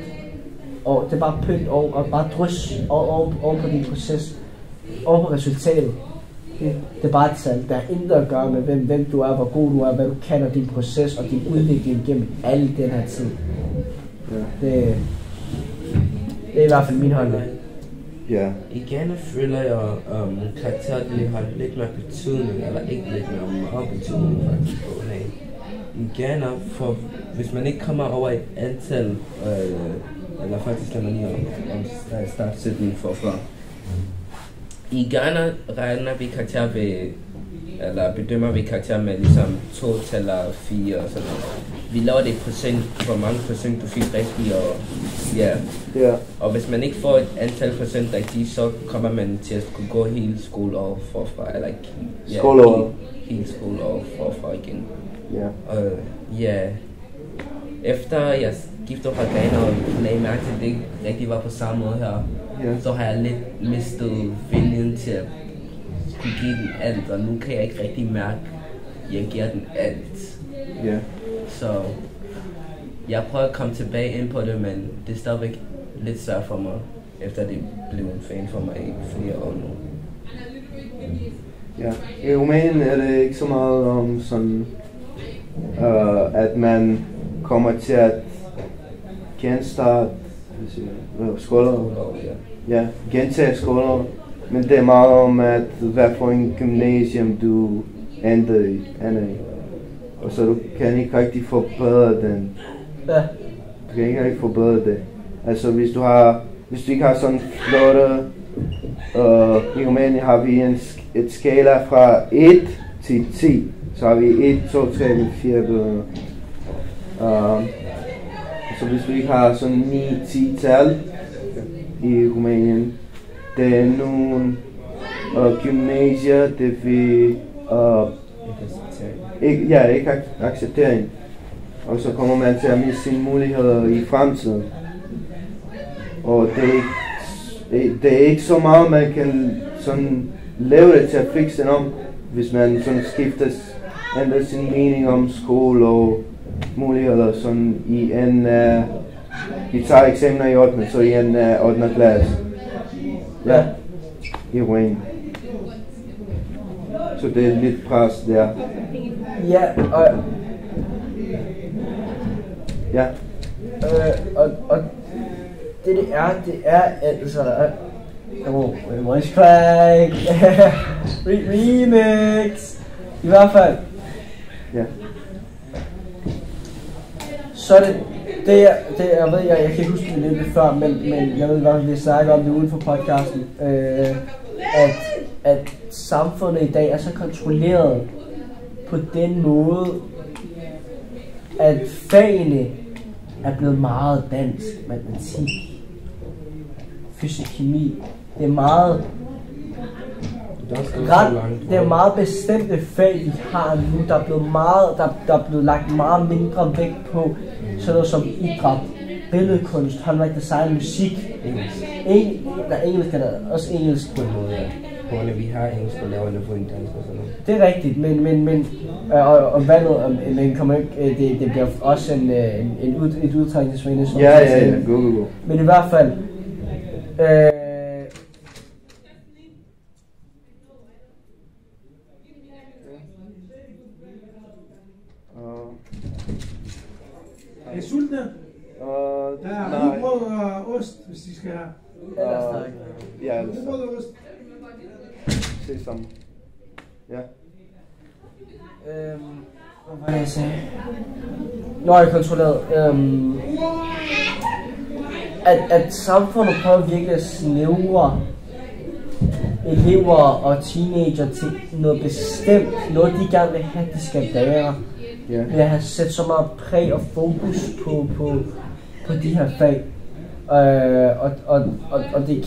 Og det er bare pynt og bare drys over på din proces. Over på resultatet. Det er bare et tal. Der er intet at gøre med, hvem du er, hvor god du er, hvad du kan, og din proces og din udvikling gennem alle den her tid. Ja. Det er i hvert fald min holdning. Ja. Igen føler jeg, karakter har lidt mere betydning, eller ikke lidt mere meget betydning faktisk på det. Igen, for hvis man ikke kommer over et antal, eller faktisk lad mig lige starte sætningen forfra. I Ghana regner vi karakter ved, eller bedømmer vi karakter med ligesom 2 eller 4 og sådan noget. Vi laver det i procent, hvor mange procent du fik rigtigt, og ja. Yeah. Og hvis man ikke får et antal procent rigtigt, så kommer man til at kunne gå hele skoleår forfra, eller hele skoleår forfra igen. Ja. Efter jeg skiftede fra Ghana og lagde mærke til, at det ikke rigtig var på samme måde her, så har jeg lidt mistet viljen til at kunne give den alt, og nu kan jeg ikke rigtig mærke, at jeg giver den alt. Så jeg prøver at komme tilbage ind på det, men det er stadigvæk lidt svært for mig, efter det blev en fan for mig i flere år nu. Ja, i Rumænien er det ikke så meget om sådan, at man kommer til at genstarte skoler. Ja, gentage skoler. Men det er meget om, at hvad for en gymnasium du ender i. Og så du kan ikke rigtig forbedre den. Ja. Du kan ikke rigtig forbedre det. Altså hvis du ikke har sådan flotte, i Rumænien har vi et skala fra 1 til 10. Så har vi 1, 2, 3, 4 bøger. Så hvis du ikke har sådan 9-10 tal i Rumænien, det er nogle gymnasier, det vil ikke acceptering. Og så kommer man til at miste sine muligheder i fremtiden. Og det er ikke så meget, man kan sådan lave det til at fikse den om, hvis man sådan ændrer sin mening om skole og muligheder sådan i en, vi tager eksamener i 8. så i en 8. klasse. Ja, i Rumænien. Så det er lidt pres der. Ja, og det er altså voice crack remix i hvert fald. Ja. Så det jeg ved, jeg kan ikke huske det lidt før, men jeg ved godt, at vi snakker om det uden for podcasten, at samfundet i dag er så kontrolleret på den måde, at fagene er blevet meget dansk, matematik, fysik, kemi. Det er meget det er meget bestemte fag, vi har nu. Der er blevet lagt meget mindre vægt på sådan noget som idræt, billedkunst, håndværk, design, musik. Engelsk er der også engelsk på en måde. Ja. Vi har engelsk og laver det på en dansk og sådan noget. Det er rigtigt, men og vandet, men kommer ikke, det bliver også et udtrækningsforening. Ja, go. Men i hvert fald, Er I sultne? Nej. skal have. Ellers tak. Ja, ellers tak. Ses sammen. Ja. Hvad var det, jeg sagde? Når jeg kontrolleret. At samfundet prøver virkelig at snævre elever og teenager til noget bestemt, noget de gerne vil have, de skal være. Yeah. Ved at have sat så meget præg og fokus på de her fag. Og det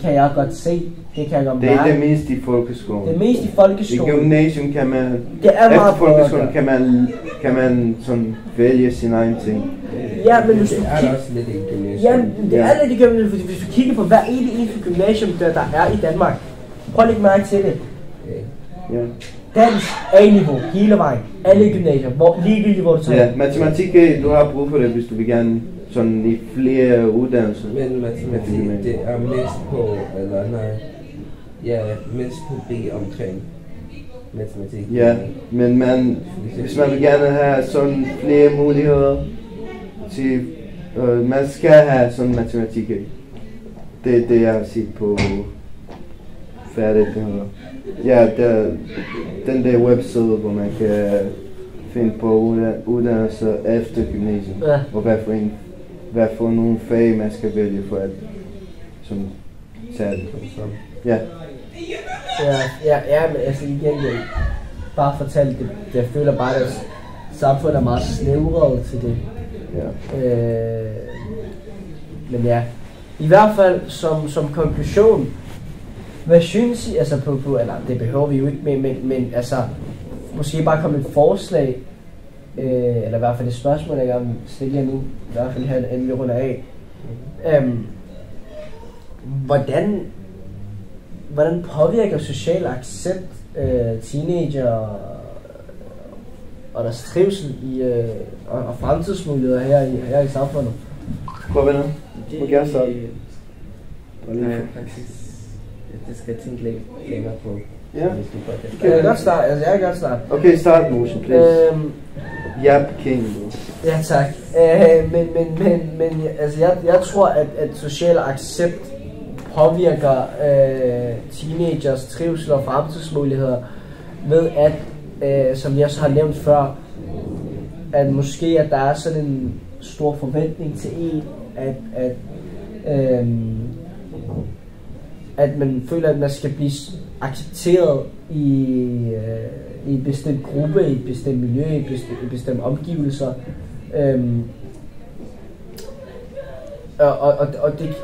kan jeg godt se. Det kan jeg godt mærke. Det er det mest i folkeskolen. Det mest i folkeskolen. I gymnasium kan man, efter folkeskolen kan man sådan vælge sin egen ting. Ja, men hvis du er også lidt i gymnasium. Ja, det er lidt i gymnasium, fordi hvis du kigger på hver eneste gymnasium, der er i Danmark, prøv at lægge mærke til det. Ja. Dansk A-niveau, hele vejen, alle gymnasier, ligegyldigt hvor du tager. Ja, matematik, du har brug for det, hvis du vil gerne sådan i flere uddannelser. Men matematik, det er mest på, eller nej, ja, mest på B omkring matematik. Ja, men hvis man vil gerne have sådan flere muligheder til, man skal have sådan matematik. Det er det, jeg har set på færdigt. Ja, den der webside, hvor man kan finde på uddannelser efter gymnasiet, ja. Og hvad for nogle fag man skal vælge for at sådan tage det. Ja. Ja, men altså igen, bare fortælle det. Jeg føler bare, at samfundet er meget snævret til det. Ja. Men ja, i hvert fald som konklusion, hvad synes I, altså på eller det behøver vi jo ikke med, men altså, måske bare komme et forslag, eller i hvert fald et spørgsmål, jeg gerne stille jer nu, i hvert fald her endelig runder af. Hvordan påvirker social accept teenager og deres trivsel og fremtidsmuligheder her i samfundet? Prøv venner, du må gerne starte. Nej, faktisk. Det skal jeg tænke lidt længere på. Ja. Jeg kan godt starte. Okay, start motion, please. Yep, king. Ja, tak. Men altså, jeg tror, at social accept påvirker teenagers trivsel og fremtidsmuligheder ved at, som jeg så har nævnt før, at måske at der er sådan en stor forventning til en, at man føler, at man skal blive accepteret i en bestemt gruppe, i et bestemt miljø, i bestemte omgivelser.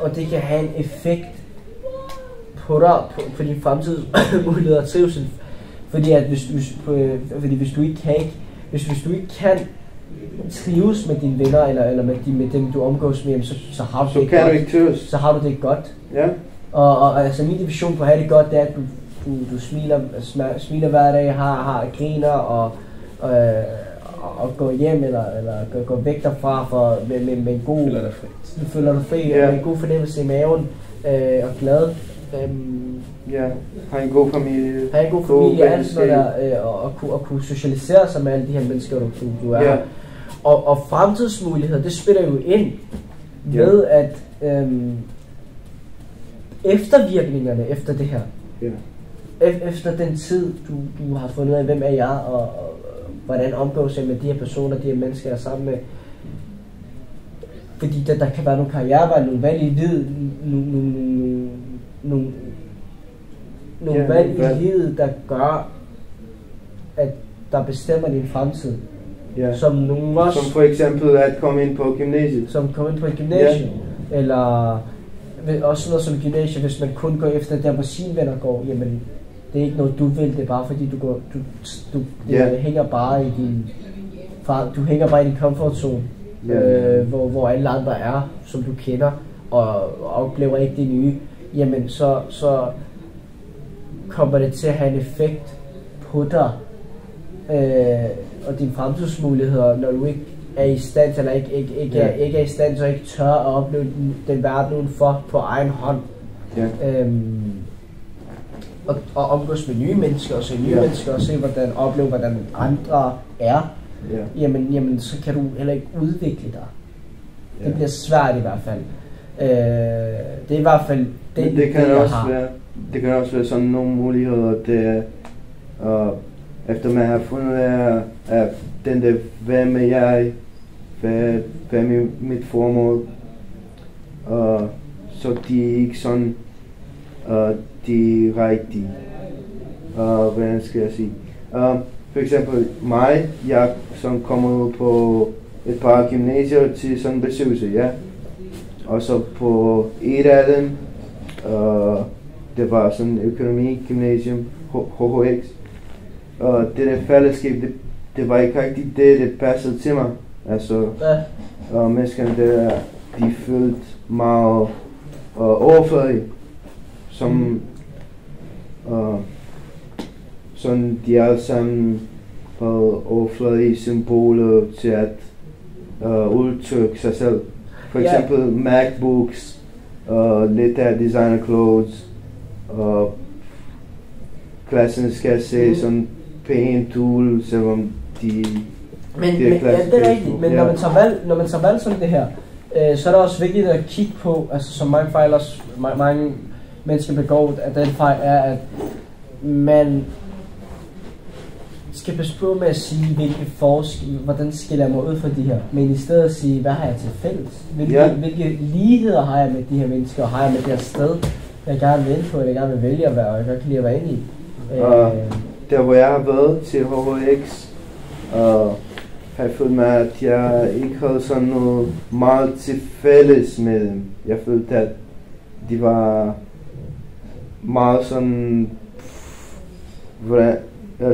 Og det kan have en effekt på dig, på din fremtidsmuligheder og trivsel. Fordi at hvis du ikke kan trives med dine venner eller med dem du omgås med, så har du det godt. Så har du det godt. Ja. Og altså min vision på at have det godt, det er at du smiler hver dag, har griner og går hjem eller går væk derfra med en god, føler dig fri, med en god fornemmelse i maven og glad. Ja, har en god familie. Har en god familie, alt sådan noget der, og kunne socialisere sig med alle de her mennesker, du er. Og fremtidsmuligheder, det spiller jo ind ved at eftervirkningerne efter det her. Efter den tid, du har fundet ud af, hvem er jeg, og hvordan omgås jeg med de her personer, de her mennesker, jeg er sammen med. Fordi der kan være nogle karriereveje, nogle valg i livet, nogle valg i livet, der gør, at der bestemmer din fremtid. Ja. Som for eksempel at komme ind på gymnasiet. Eller også sådan noget som gymnasiet, hvis man kun går efter der, hvor sine venner går, jamen det er ikke noget du vil, det er bare fordi du hænger bare i din comfort zone, hvor alle andre er, som du kender, og oplever ikke det nye, jamen så kommer det til at have en effekt på dig, og dine fremtidsmuligheder, når du ikke er i stand, eller ikke er i stand, så ikke tør at opleve den verden udenfor på egen hånd. Og omgås med nye mennesker, og se nye mennesker, og se opleve hvordan andre er. Jamen så kan du heller ikke udvikle dig. Det bliver svært i hvert fald. Det er i hvert fald det kan også være. Det kan også være sådan nogle muligheder, det efter man har fundet af den der, hvem er jeg, hvad er mit formål, så de er ikke sådan de rigtige. Hvordan skal jeg sige? For eksempel mig, jeg som kommer ud på et par gymnasier til sådan besøgelse, ja. Og så på et af dem, det var sådan økonomi-gymnasium, HHX. Og det der fællesskab, det var ikke rigtig det passede til mig. Altså, menneskerne der, de følte meget overflødige, som sådan de alle sammen havde overflødige symboler til at udtrykke sig selv. For eksempel MacBooks, lidt af designer clothes, klassen skal se sådan pænt ud, selvom de... Men det er rigtigt, men når man tager valg som det her, så er det også vigtigt at kigge på, altså som mange fejl også, mange mennesker begår, at den fejl er, at man skal passe på med at sige, hvordan skiller jeg mig ud fra de her, men i stedet at sige, hvad har jeg til fælles? Hvilke ligheder har jeg med de her mennesker, og har jeg med det her sted, jeg gerne vil ind på, eller jeg gerne vil vælge at være, og jeg godt kan lide at være inde i. Der hvor jeg har været til HHX, har jeg følt mig, at jeg ikke havde sådan noget meget til fælles med dem. Jeg følte, at de var meget sådan,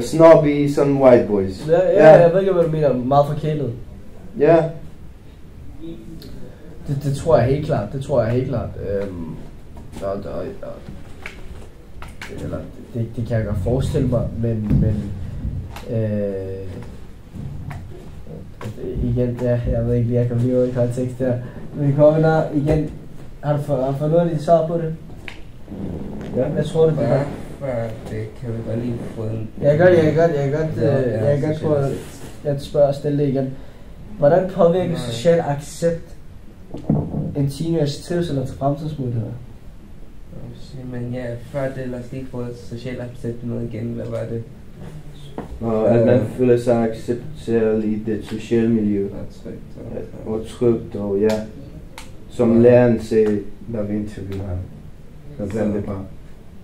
snobby, sådan white boys. Ja, jeg ved ikke, hvad du mener. Meget forkælet. Ja. Det tror jeg helt klart. Eller, det kan jeg godt forestille mig, men igen, jeg ved ikke, jeg kan blive i kontekst der. Men vi kommer der igen. Har du fået noget af dit svar på det? Ja. Hvad tror du, det er? Det kan vi godt lige få en... Jeg kan godt få et spørg og stille det igen. Hvordan påvirker social accept en teenagers trivsel og fremtidsmuligheder? Men ja, før det, lad os lige få social accept noget igen. Hvad var det? At man føler sig accepteret i det sociale miljø. Og trygt, og ja. Som læreren sagde, der vi interviewer ham. Så det bare.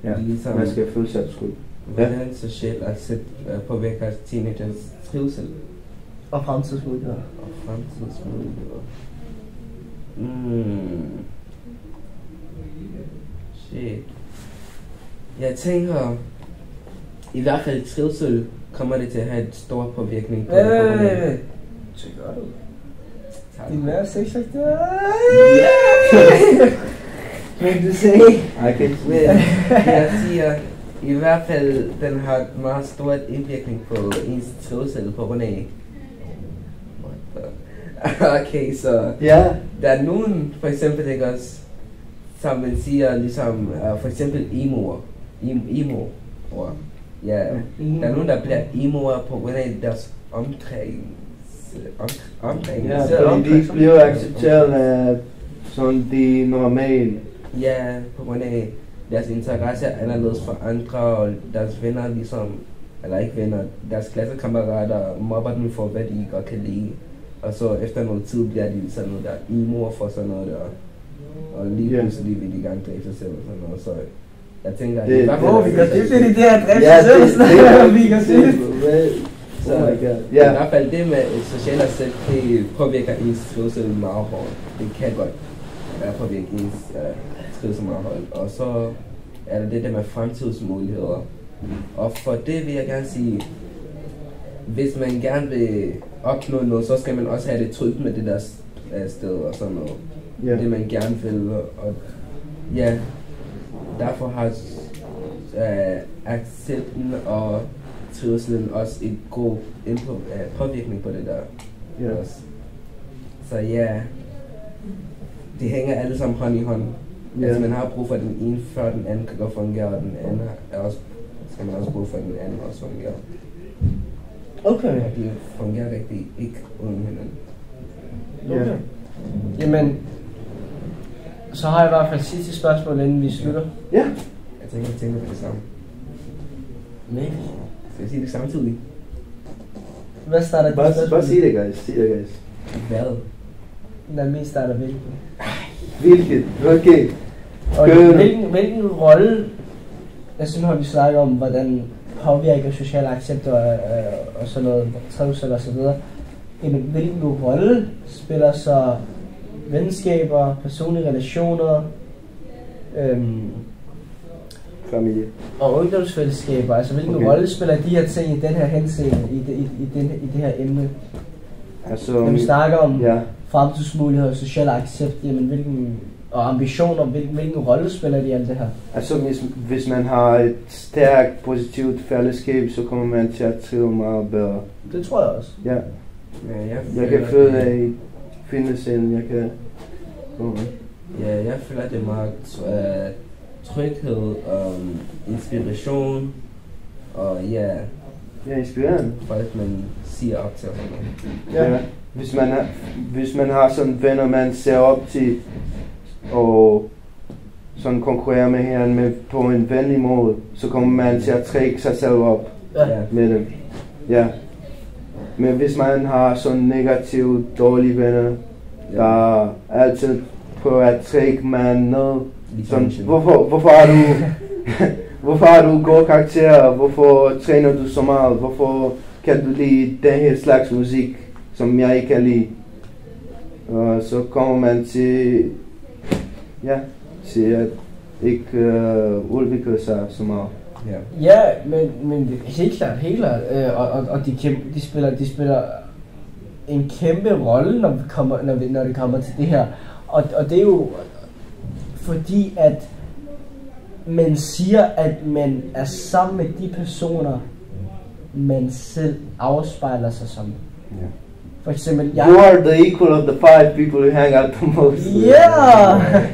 Ja, ligesom, man skal føle sig trygt. Hvordan social accept påvirker teenagers trivsel? Og fremtidsmuligheder. Shit. Jeg tænker, i hvert fald trivsel kommer det til at have et stor påvirkning på det. Så gør du. Din mær sexakt. Kan du se? Jeg siger, i hvert fald, den har meget stor indvirkning på ens trivsel på grund af. Okay, så der er nogen, for eksempel, ikke også, som man siger, ligesom, for eksempel emo. Ja, der er nogen, der bliver emoer på grund af deres omkring. Ja, fordi de ikke bliver accepteret af sådan de normale. Ja, på grund af deres interesse er anderledes for andre, og deres venner ligesom, eller ikke venner, deres klassekammerater mobber dem for, hvad de godt kan lide. Og så efter noget tid bliver de sådan noget der emo for sådan noget der. Og lige pludselig vil de gerne dræbe sig selv og sådan noget, så jeg tænker, vi kan dybt ind i det her dræbe sig selv, vi kan dybt. Så i hvert fald det med socialt accept, det påvirker ens trivsel meget hårdt. Det kan godt påvirke ens trivsel meget hårdt. Og så er der det der med fremtidsmuligheder. Og for det vil jeg gerne sige, hvis man gerne vil opnå noget, så skal man også have det trygt med det der sted og sådan noget. Yeah. Det man gerne vil. Og ja, derfor har accepten og trivselen også et god påvirkning på det der. Yeah. Også. Så ja, det hænger alle sammen hånd i hånd. Yeah. Altså man har brug for den ene, før den anden kan godt fungere, og den anden er også, skal man også bruge for den anden også fungere. Okay. De fungerer rigtig ikke uden hinanden. Okay. Jamen, Så har jeg i hvert fald sidste spørgsmål, inden vi slutter. Ja. Jeg tænker på det samme. Nej. Skal jeg sige det samtidig? Hvad starter dit spørgsmål? Bare sig det, guys. Hvad? Den mest starter hvilken? Hvilket? Okay. Og hvilken rolle, jeg synes, når vi snakker om, hvordan påvirker social accept og sådan noget, trivsel og så videre. Hvilken rolle spiller så venskaber, personlige relationer, familie og ungdomsfællesskaber? Altså hvilken rolle spiller de her ting i den her henseende, i det her emne? Altså, når vi snakker om fremtidsmuligheder og social accept, jamen og ambitioner, hvilken rolle spiller de i alt det her? Altså hvis man har et stærkt, positivt fællesskab, så kommer man til at trive meget bedre. Det tror jeg også. Ja. Jeg kan føle af finde selv, jeg kan komme. Ja, jeg føler det meget tryghed, inspiration, og ja, inspirerende. Folk man siger op til og sådan noget. Ja. Hvis man har sådan venner, man ser op til, og sådan konkurrerer med hinanden på en venlig måde, så kommer man til at trække sig selv op med dem. Ja. Men hvis man har sådan negative, dårlige venner, der altid prøver at trække man ned, sådan, hvorfor har du gode karakterer, hvorfor træner du så meget, hvorfor kan du lide den her slags musik, som jeg ikke kan lide. Og så kommer man til at ikke udvikle sig så meget. Ja, men helt klart. Og de spiller en kæmpe rolle, når det kommer til det her. Og det er jo fordi, at man siger, at man er sammen med de personer, man selv afspejler sig som. Yeah. For eksempel, you are the equal of the 5 people you hang out the most. Yeah!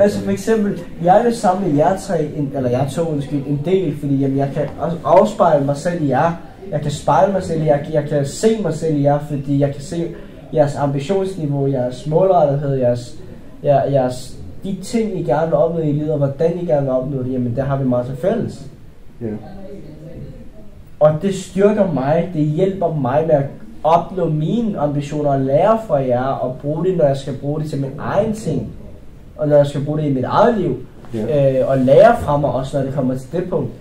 Altså for eksempel, jeg er jo sammen med jer tre, eller jer to en del, fordi jamen, jeg kan afspejle mig selv i jer. Jeg kan spejle mig selv i jer, jeg kan se mig selv i jer, fordi jeg kan se jeres ambitionsniveau, jeres målrettighed, jeres de ting, I gerne vil opnå i livet, og hvordan I gerne vil opnå det, jamen der har vi meget til fælles. Yeah. Og det styrker mig, det hjælper mig med at opnå mine ambitioner og lære fra jer og bruge det, når jeg skal bruge det til min egen ting, og når jeg skal bruge det i mit eget liv, og lære fra mig også, når det kommer til det punkt,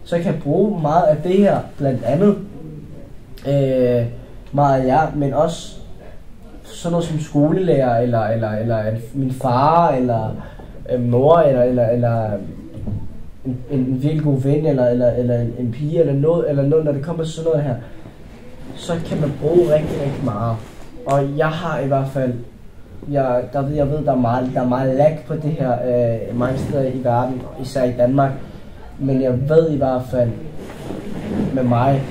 så kan jeg bruge meget af det her, blandt andet meget af jer, men også sådan noget som skolelærer, eller min far, eller mor, eller en virkelig god ven, eller en pige, eller noget, når det kommer til sådan noget her, så kan man bruge rigtig, rigtig meget. Og jeg har i hvert fald, jeg ved, der er meget lag på det her mange steder i verden, især i Danmark. Men jeg ved i hvert fald, med mig,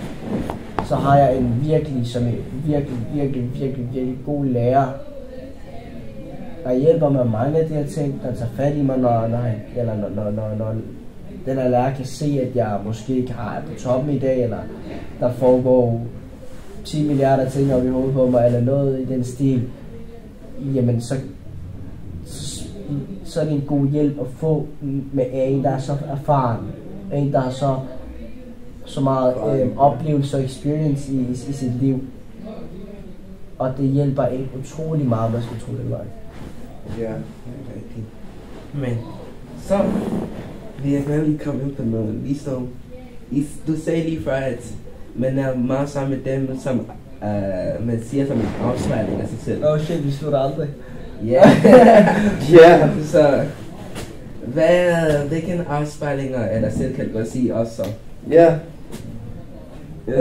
så har jeg en virkelig god lærer, der hjælper mig med mange af de her ting, der tager fat i mig, når den her lærer kan se, at jeg måske ikke er på toppen i dag, eller der foregår 10 milliarder ting op i hovedet på mig, eller noget i den stil, jamen så er det en god hjælp at få med en, der er så erfaren, en, der har så meget oplevelse og experience i sit liv. Og det hjælper en utrolig meget, man skal tro det var. Ja, rigtigt. Men så vil jeg gerne lige komme ind på noget. Ligesom, du sagde lige før, at man er meget sammen med dem, som man siger som en afspejling af sig selv. Oh shit, vi slutter aldrig. Ja. Ja. Så hvilken afspejlinger af dig selv kan du godt sige også så? Ja. I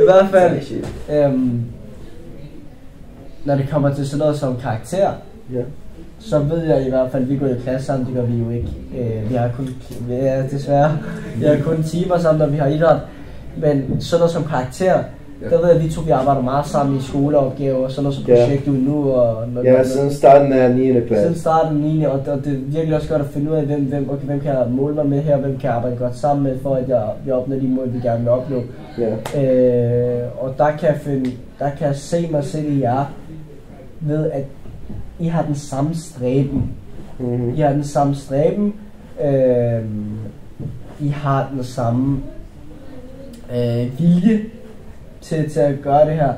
hvert fald, når det kommer til sådan noget som karakter, så ved jeg i hvert fald, at vi går i klasse sammen, det gør vi jo ikke. Vi har kun timer sammen, når vi har idræt. Men sådan noget som karakter, der ved jeg, at vi arbejder meget sammen i skoleopgaver, sådan noget som projekt nu. Og siden starten af 9. klasse. Siden starten af 9. og det er virkelig også godt at finde ud af, hvem kan jeg måle mig med her, hvem kan jeg arbejde godt sammen med, for at jeg opnår de mål, vi gerne vil opnå. Og der kan jeg se mig selv i jer, ved, at I har den samme stræben. Mhm. I har den samme stræben. I har den samme vilje til at gøre det her.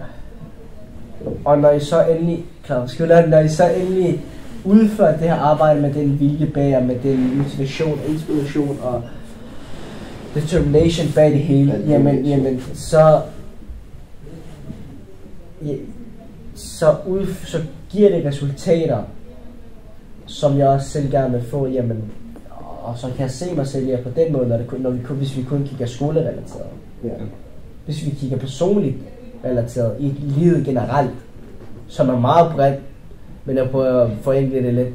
Og når I så endelig, når I så endelig udfører det her arbejde med den vilje bag jer, med den motivation, inspiration og determination bag det hele, jamen så giver det resultater, som jeg også selv gerne vil få, jamen, og så kan jeg se mig selv på den måde, hvis vi kun kigger skolerelateret. Ja. Hvis vi kigger personligt relateret i livet generelt, som er meget bredt, men jeg prøver at forenkle det lidt.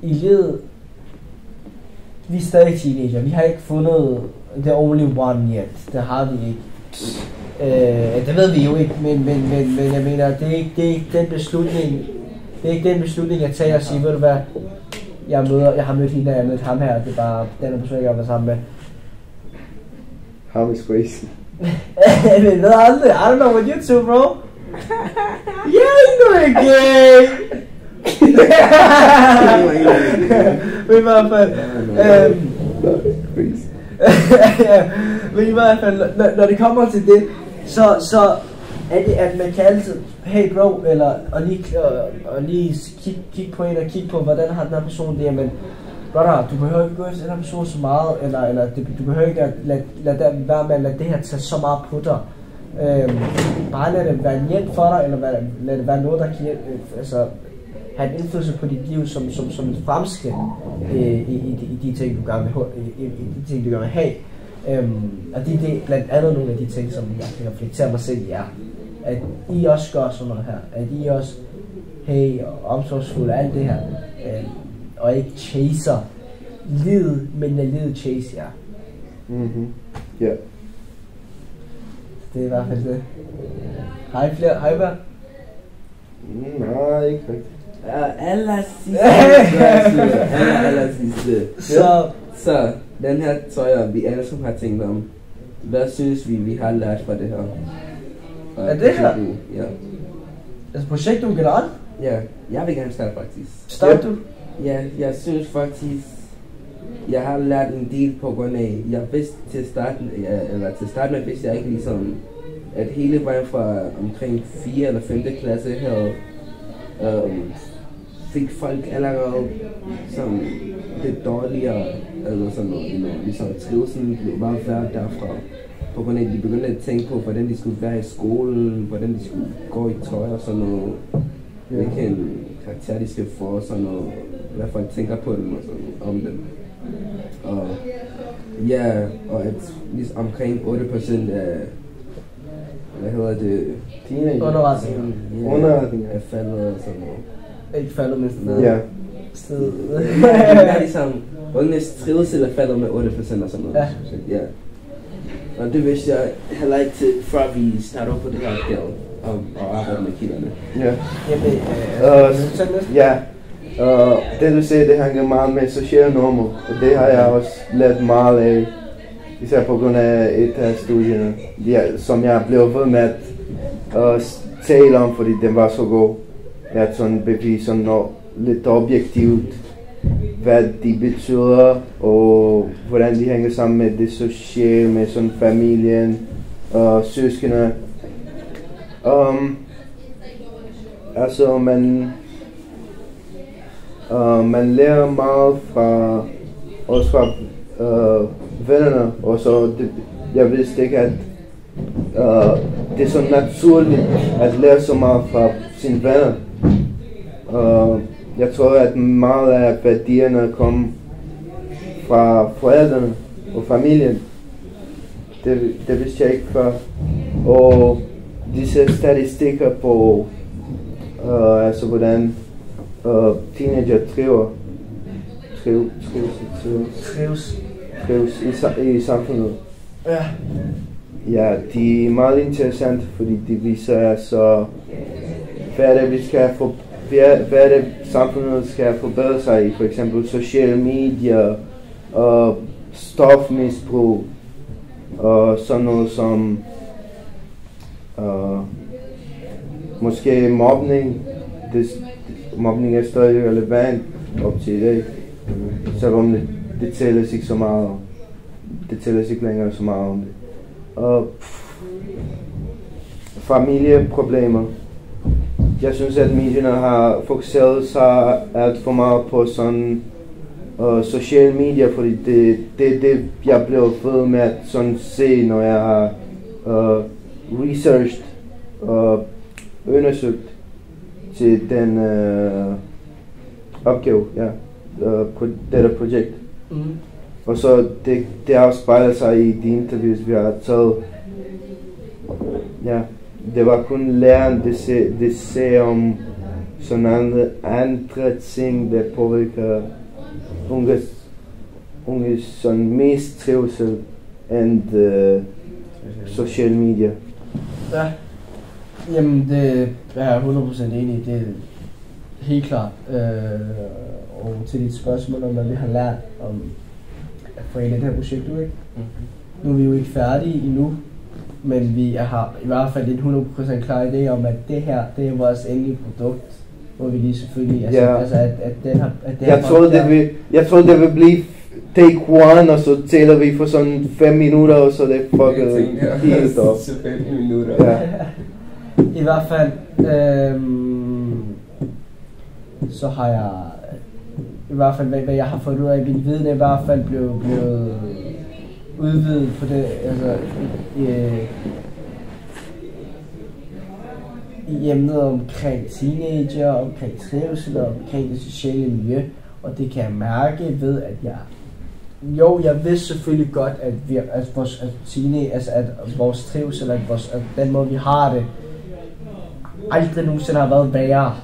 I livet, vi er stadig teenager, vi har ikke fundet the only one yet, det har vi ikke. Det ved vi jo ikke, men jeg mener, det er ikke den beslutning, jeg tager og siger, ved du hvad, jeg har mødt hende, jeg har mødt ham her, det er bare den person, jeg har været sammen med. Ham is crazy. I ved aldrig, I don't know what you two, bro. Yeah, you know you're gay. Men i hvert fald, men i hvert fald, når det kommer til det, så er det, at man kan altid, hey bro, eller og lige kigge på en og kigge på, hvordan har den her person det, men brother, du behøver ikke gå efter den her person så meget, eller du behøver ikke at lade det her tage så meget på dig. Bare lad det være en hjælp for dig, eller lad det være noget, der kan have en indflydelse på dit liv som et fremskridt i de ting, du gerne vil have. Og det er blandt andet nogle af de ting, som jeg kan reflektere mig selv i er. At I også gør sådan noget her. At I også, hey, omsorgsfulde og alt det her. Og ikke chaser livet, men at livet chase jer. Mhm. Ja. Det er i hvert fald det. Hej flere, hej hvad? Nej, ikke rigtigt. Aller sidste. Så den her tror jeg, vi alle som har tænkt om. Hvad synes vi har lært fra det her? Er det her? Ja. Altså projektet generelt? Ja, jeg vil gerne starte faktisk. Start du? Ja, jeg synes faktisk, jeg har lært en del på grund af, jeg vidste til starten vidste jeg ikke ligesom, at hele vejen fra omkring 4. eller 5. klasse her, fik folk allerede som det dårligere, eller sådan noget, ligesom trivselen blev bare værd derfra. På grund af, at de begyndte at tænke på, hvordan de skulle være i skolen, hvordan de skulle gå i tøj og sådan noget, hvilken karakter de skal få og sådan noget, hvad folk tænker på dem og sådan, om dem. Og ja, og at ligesom omkring 8% af, hvad hedder det? Underretninger. Er faldet og sådan noget. Ikke faldet med sådan noget. Ja. Det er ligesom, unges trivsel er faldet med 8% og sådan noget. Ja. Og det vidste jeg heller ikke til, før vi startede på det her opgave og arbejde med kilderne. Ja. Ja. Det du siger, det hænger meget med sociale normer, og det har jeg også lært meget af, især på grund af et af studierne, som jeg blev ved med at tale om, fordi den var så god. At sådan bevise sådan noget lidt objektivt, hvad de betyder, og hvordan de hænger sammen med det sociale, med sådan familien og søskende. Altså man lærer meget fra vennerne, og så jeg vidste ikke, at det er så naturligt at lære så meget fra sine venner. Jeg tror, at meget af værdierne kommer fra forældrene og familien. Det vidste jeg ikke før. Og disse statistikker på altså hvordan teenager trives i samfundet. Ja. Ja, de er meget interessante, fordi de viser så hvad er det samfundet skal forbedre sig i, for eksempel sociale medier og stofmisbrug og sådan noget som måske mobning. Mobning er stadig relevant op til i dag. Selvom det tælles ikke så meget. Det tælles ikke længere så meget om det. Og familieproblemer. Jeg synes, at medierne har fokuseret sig alt for meget på sådan social media, fordi det jeg bliver fed med at sådan se, når jeg har researched og undersøgt til den opgave, ja, dette projekt. Og så det afspejler sig i de interviews, vi har taget. Ja, det var kun læreren, det ser om sådan andre ting, der påvirker unges sådan mest trivsel end social media. Ja, jamen det er jeg 100% enig i, det er helt klart. Og til dit spørgsmål om, hvad vi har lært om at forene det her projekt, ikke? Nu er vi jo ikke færdige endnu, men vi har i hvert fald en 100% klar idé om, at det her, det er vores endelige produkt, hvor vi lige selvfølgelig, at den har... Jeg troede det vil blive take one, og så tæller vi for sådan 5 minutter, og så det fucket helt op. 5 minutter. Ja. I hvert fald, så har jeg, i hvert fald hvad jeg har fået ud af min viden, er i hvert fald blevet udvidet på det, altså i emnet omkring teenager, omkring trivsel og omkring det sociale miljø, og det kan jeg mærke ved, at jeg vidste selvfølgelig godt, at vores vores trivsel, at den måde vi har det, aldrig nogensinde har været værre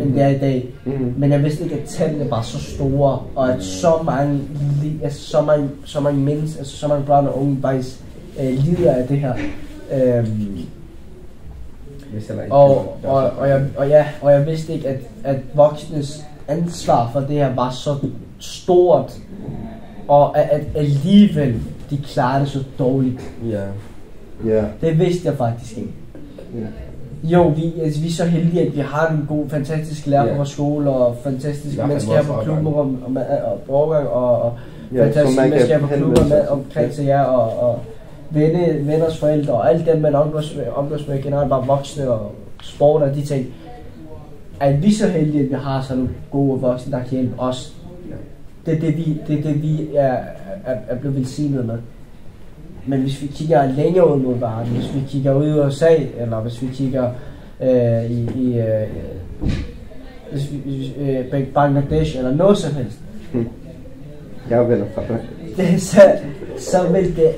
end det er i dag. Men jeg vidste ikke, at tallene var så store, og at så mange mennesker, altså så mange børn og unge faktisk lider af det her. Og jeg vidste ikke, at voksnes ansvar for det her var så stort, og at alligevel de klarer det så dårligt. Det vidste jeg faktisk ikke. Jo, vi er så heldige, at vi har en god, fantastisk lærer på vores skole, og fantastiske mennesker på klubber og borgergang, og fantastiske mennesker på klubber med omkring til jer, og venners forældre, og alt dem, man omgås med generelt, bare voksne og sport og de ting. At vi så heldige, at vi har sådan nogle gode voksne, der kan hjælpe os. Det er det, vi er blevet velsignet med. Men hvis vi kigger længere ud mod verden, hvis vi kigger ud i USA, eller hvis vi kigger i Bangladesh, eller noget som helst, jeg vender fra det, så vil det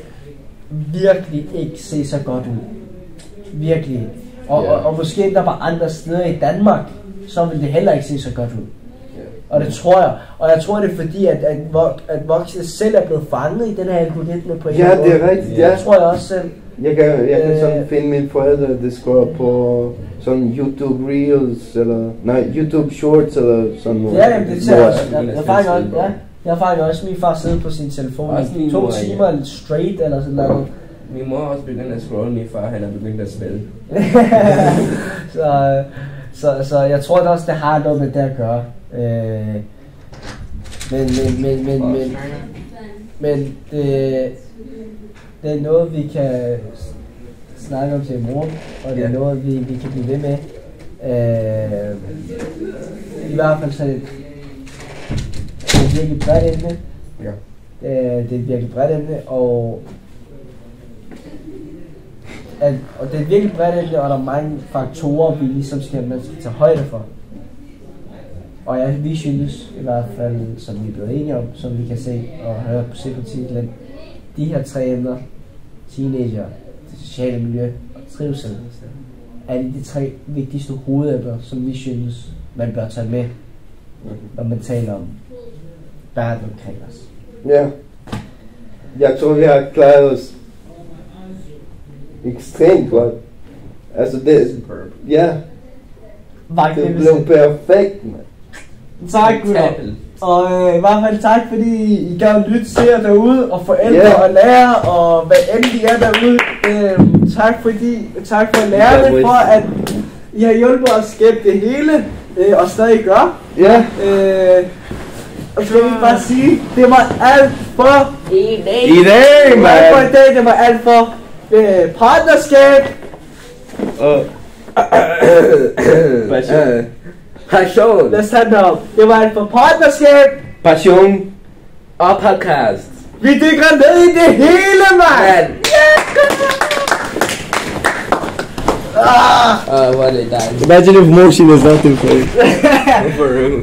virkelig ikke se så godt ud. Virkelig. Og måske der var andre steder i Danmark, så vil det heller ikke se så godt ud. Og det tror jeg. Og jeg tror det er fordi, at voksne selv er blevet fanget i den her algoritme på en måde. Ja, det er rigtigt. Det tror jeg også selv. Jeg kan sådan finde mine forældre, det skal på sådan YouTube Reels, eller YouTube Shorts, eller sådan noget. Ja, det ser jeg også. Jeg fanger også min far sidde på sin telefon i 2 timer straight, eller sådan noget. Min mor også begyndt at scrolle, min far han er begyndt at spille. Så jeg tror da også, det har noget med det at gøre. Men det er noget, vi kan snakke om til i morgen, og det er noget, vi kan blive ved med. I hvert fald så er det et virkelig bredt emne. Det er et virkelig bredt emne, og det er et virkelig bredt emne, og der er mange faktorer, man skal tage højde for. Og vi synes i hvert fald, som vi er blevet enige om, som vi kan se og høre på titlen, de her 3 emner, teenager, det sociale miljø og trivsel, er de 3 vigtigste hovedemner, som vi synes, man bør tage med, når man taler om verden omkring os. Ja, jeg tror vi har klaret os ekstremt godt. Altså det, det blev perfekt, man. Tak, gutter. Og i hvert fald tak, fordi I gad lytte til jer derude, og forældre og lærer, og hvad end I er derude. Tak for at lære det, for at I har hjulpet os gennem det hele, og stadig gør. Ja. Og så vil jeg bare sige, det var alt for I dag, alt for mand. i dag, det var alt for partnerskab. Passion. Lad os tage den op. Det var alt for partnerskab. Passion. Og podcast. Vi dykker ned i det hele, mand. What a dime. Imagine if Moshi was nothing for you. For real.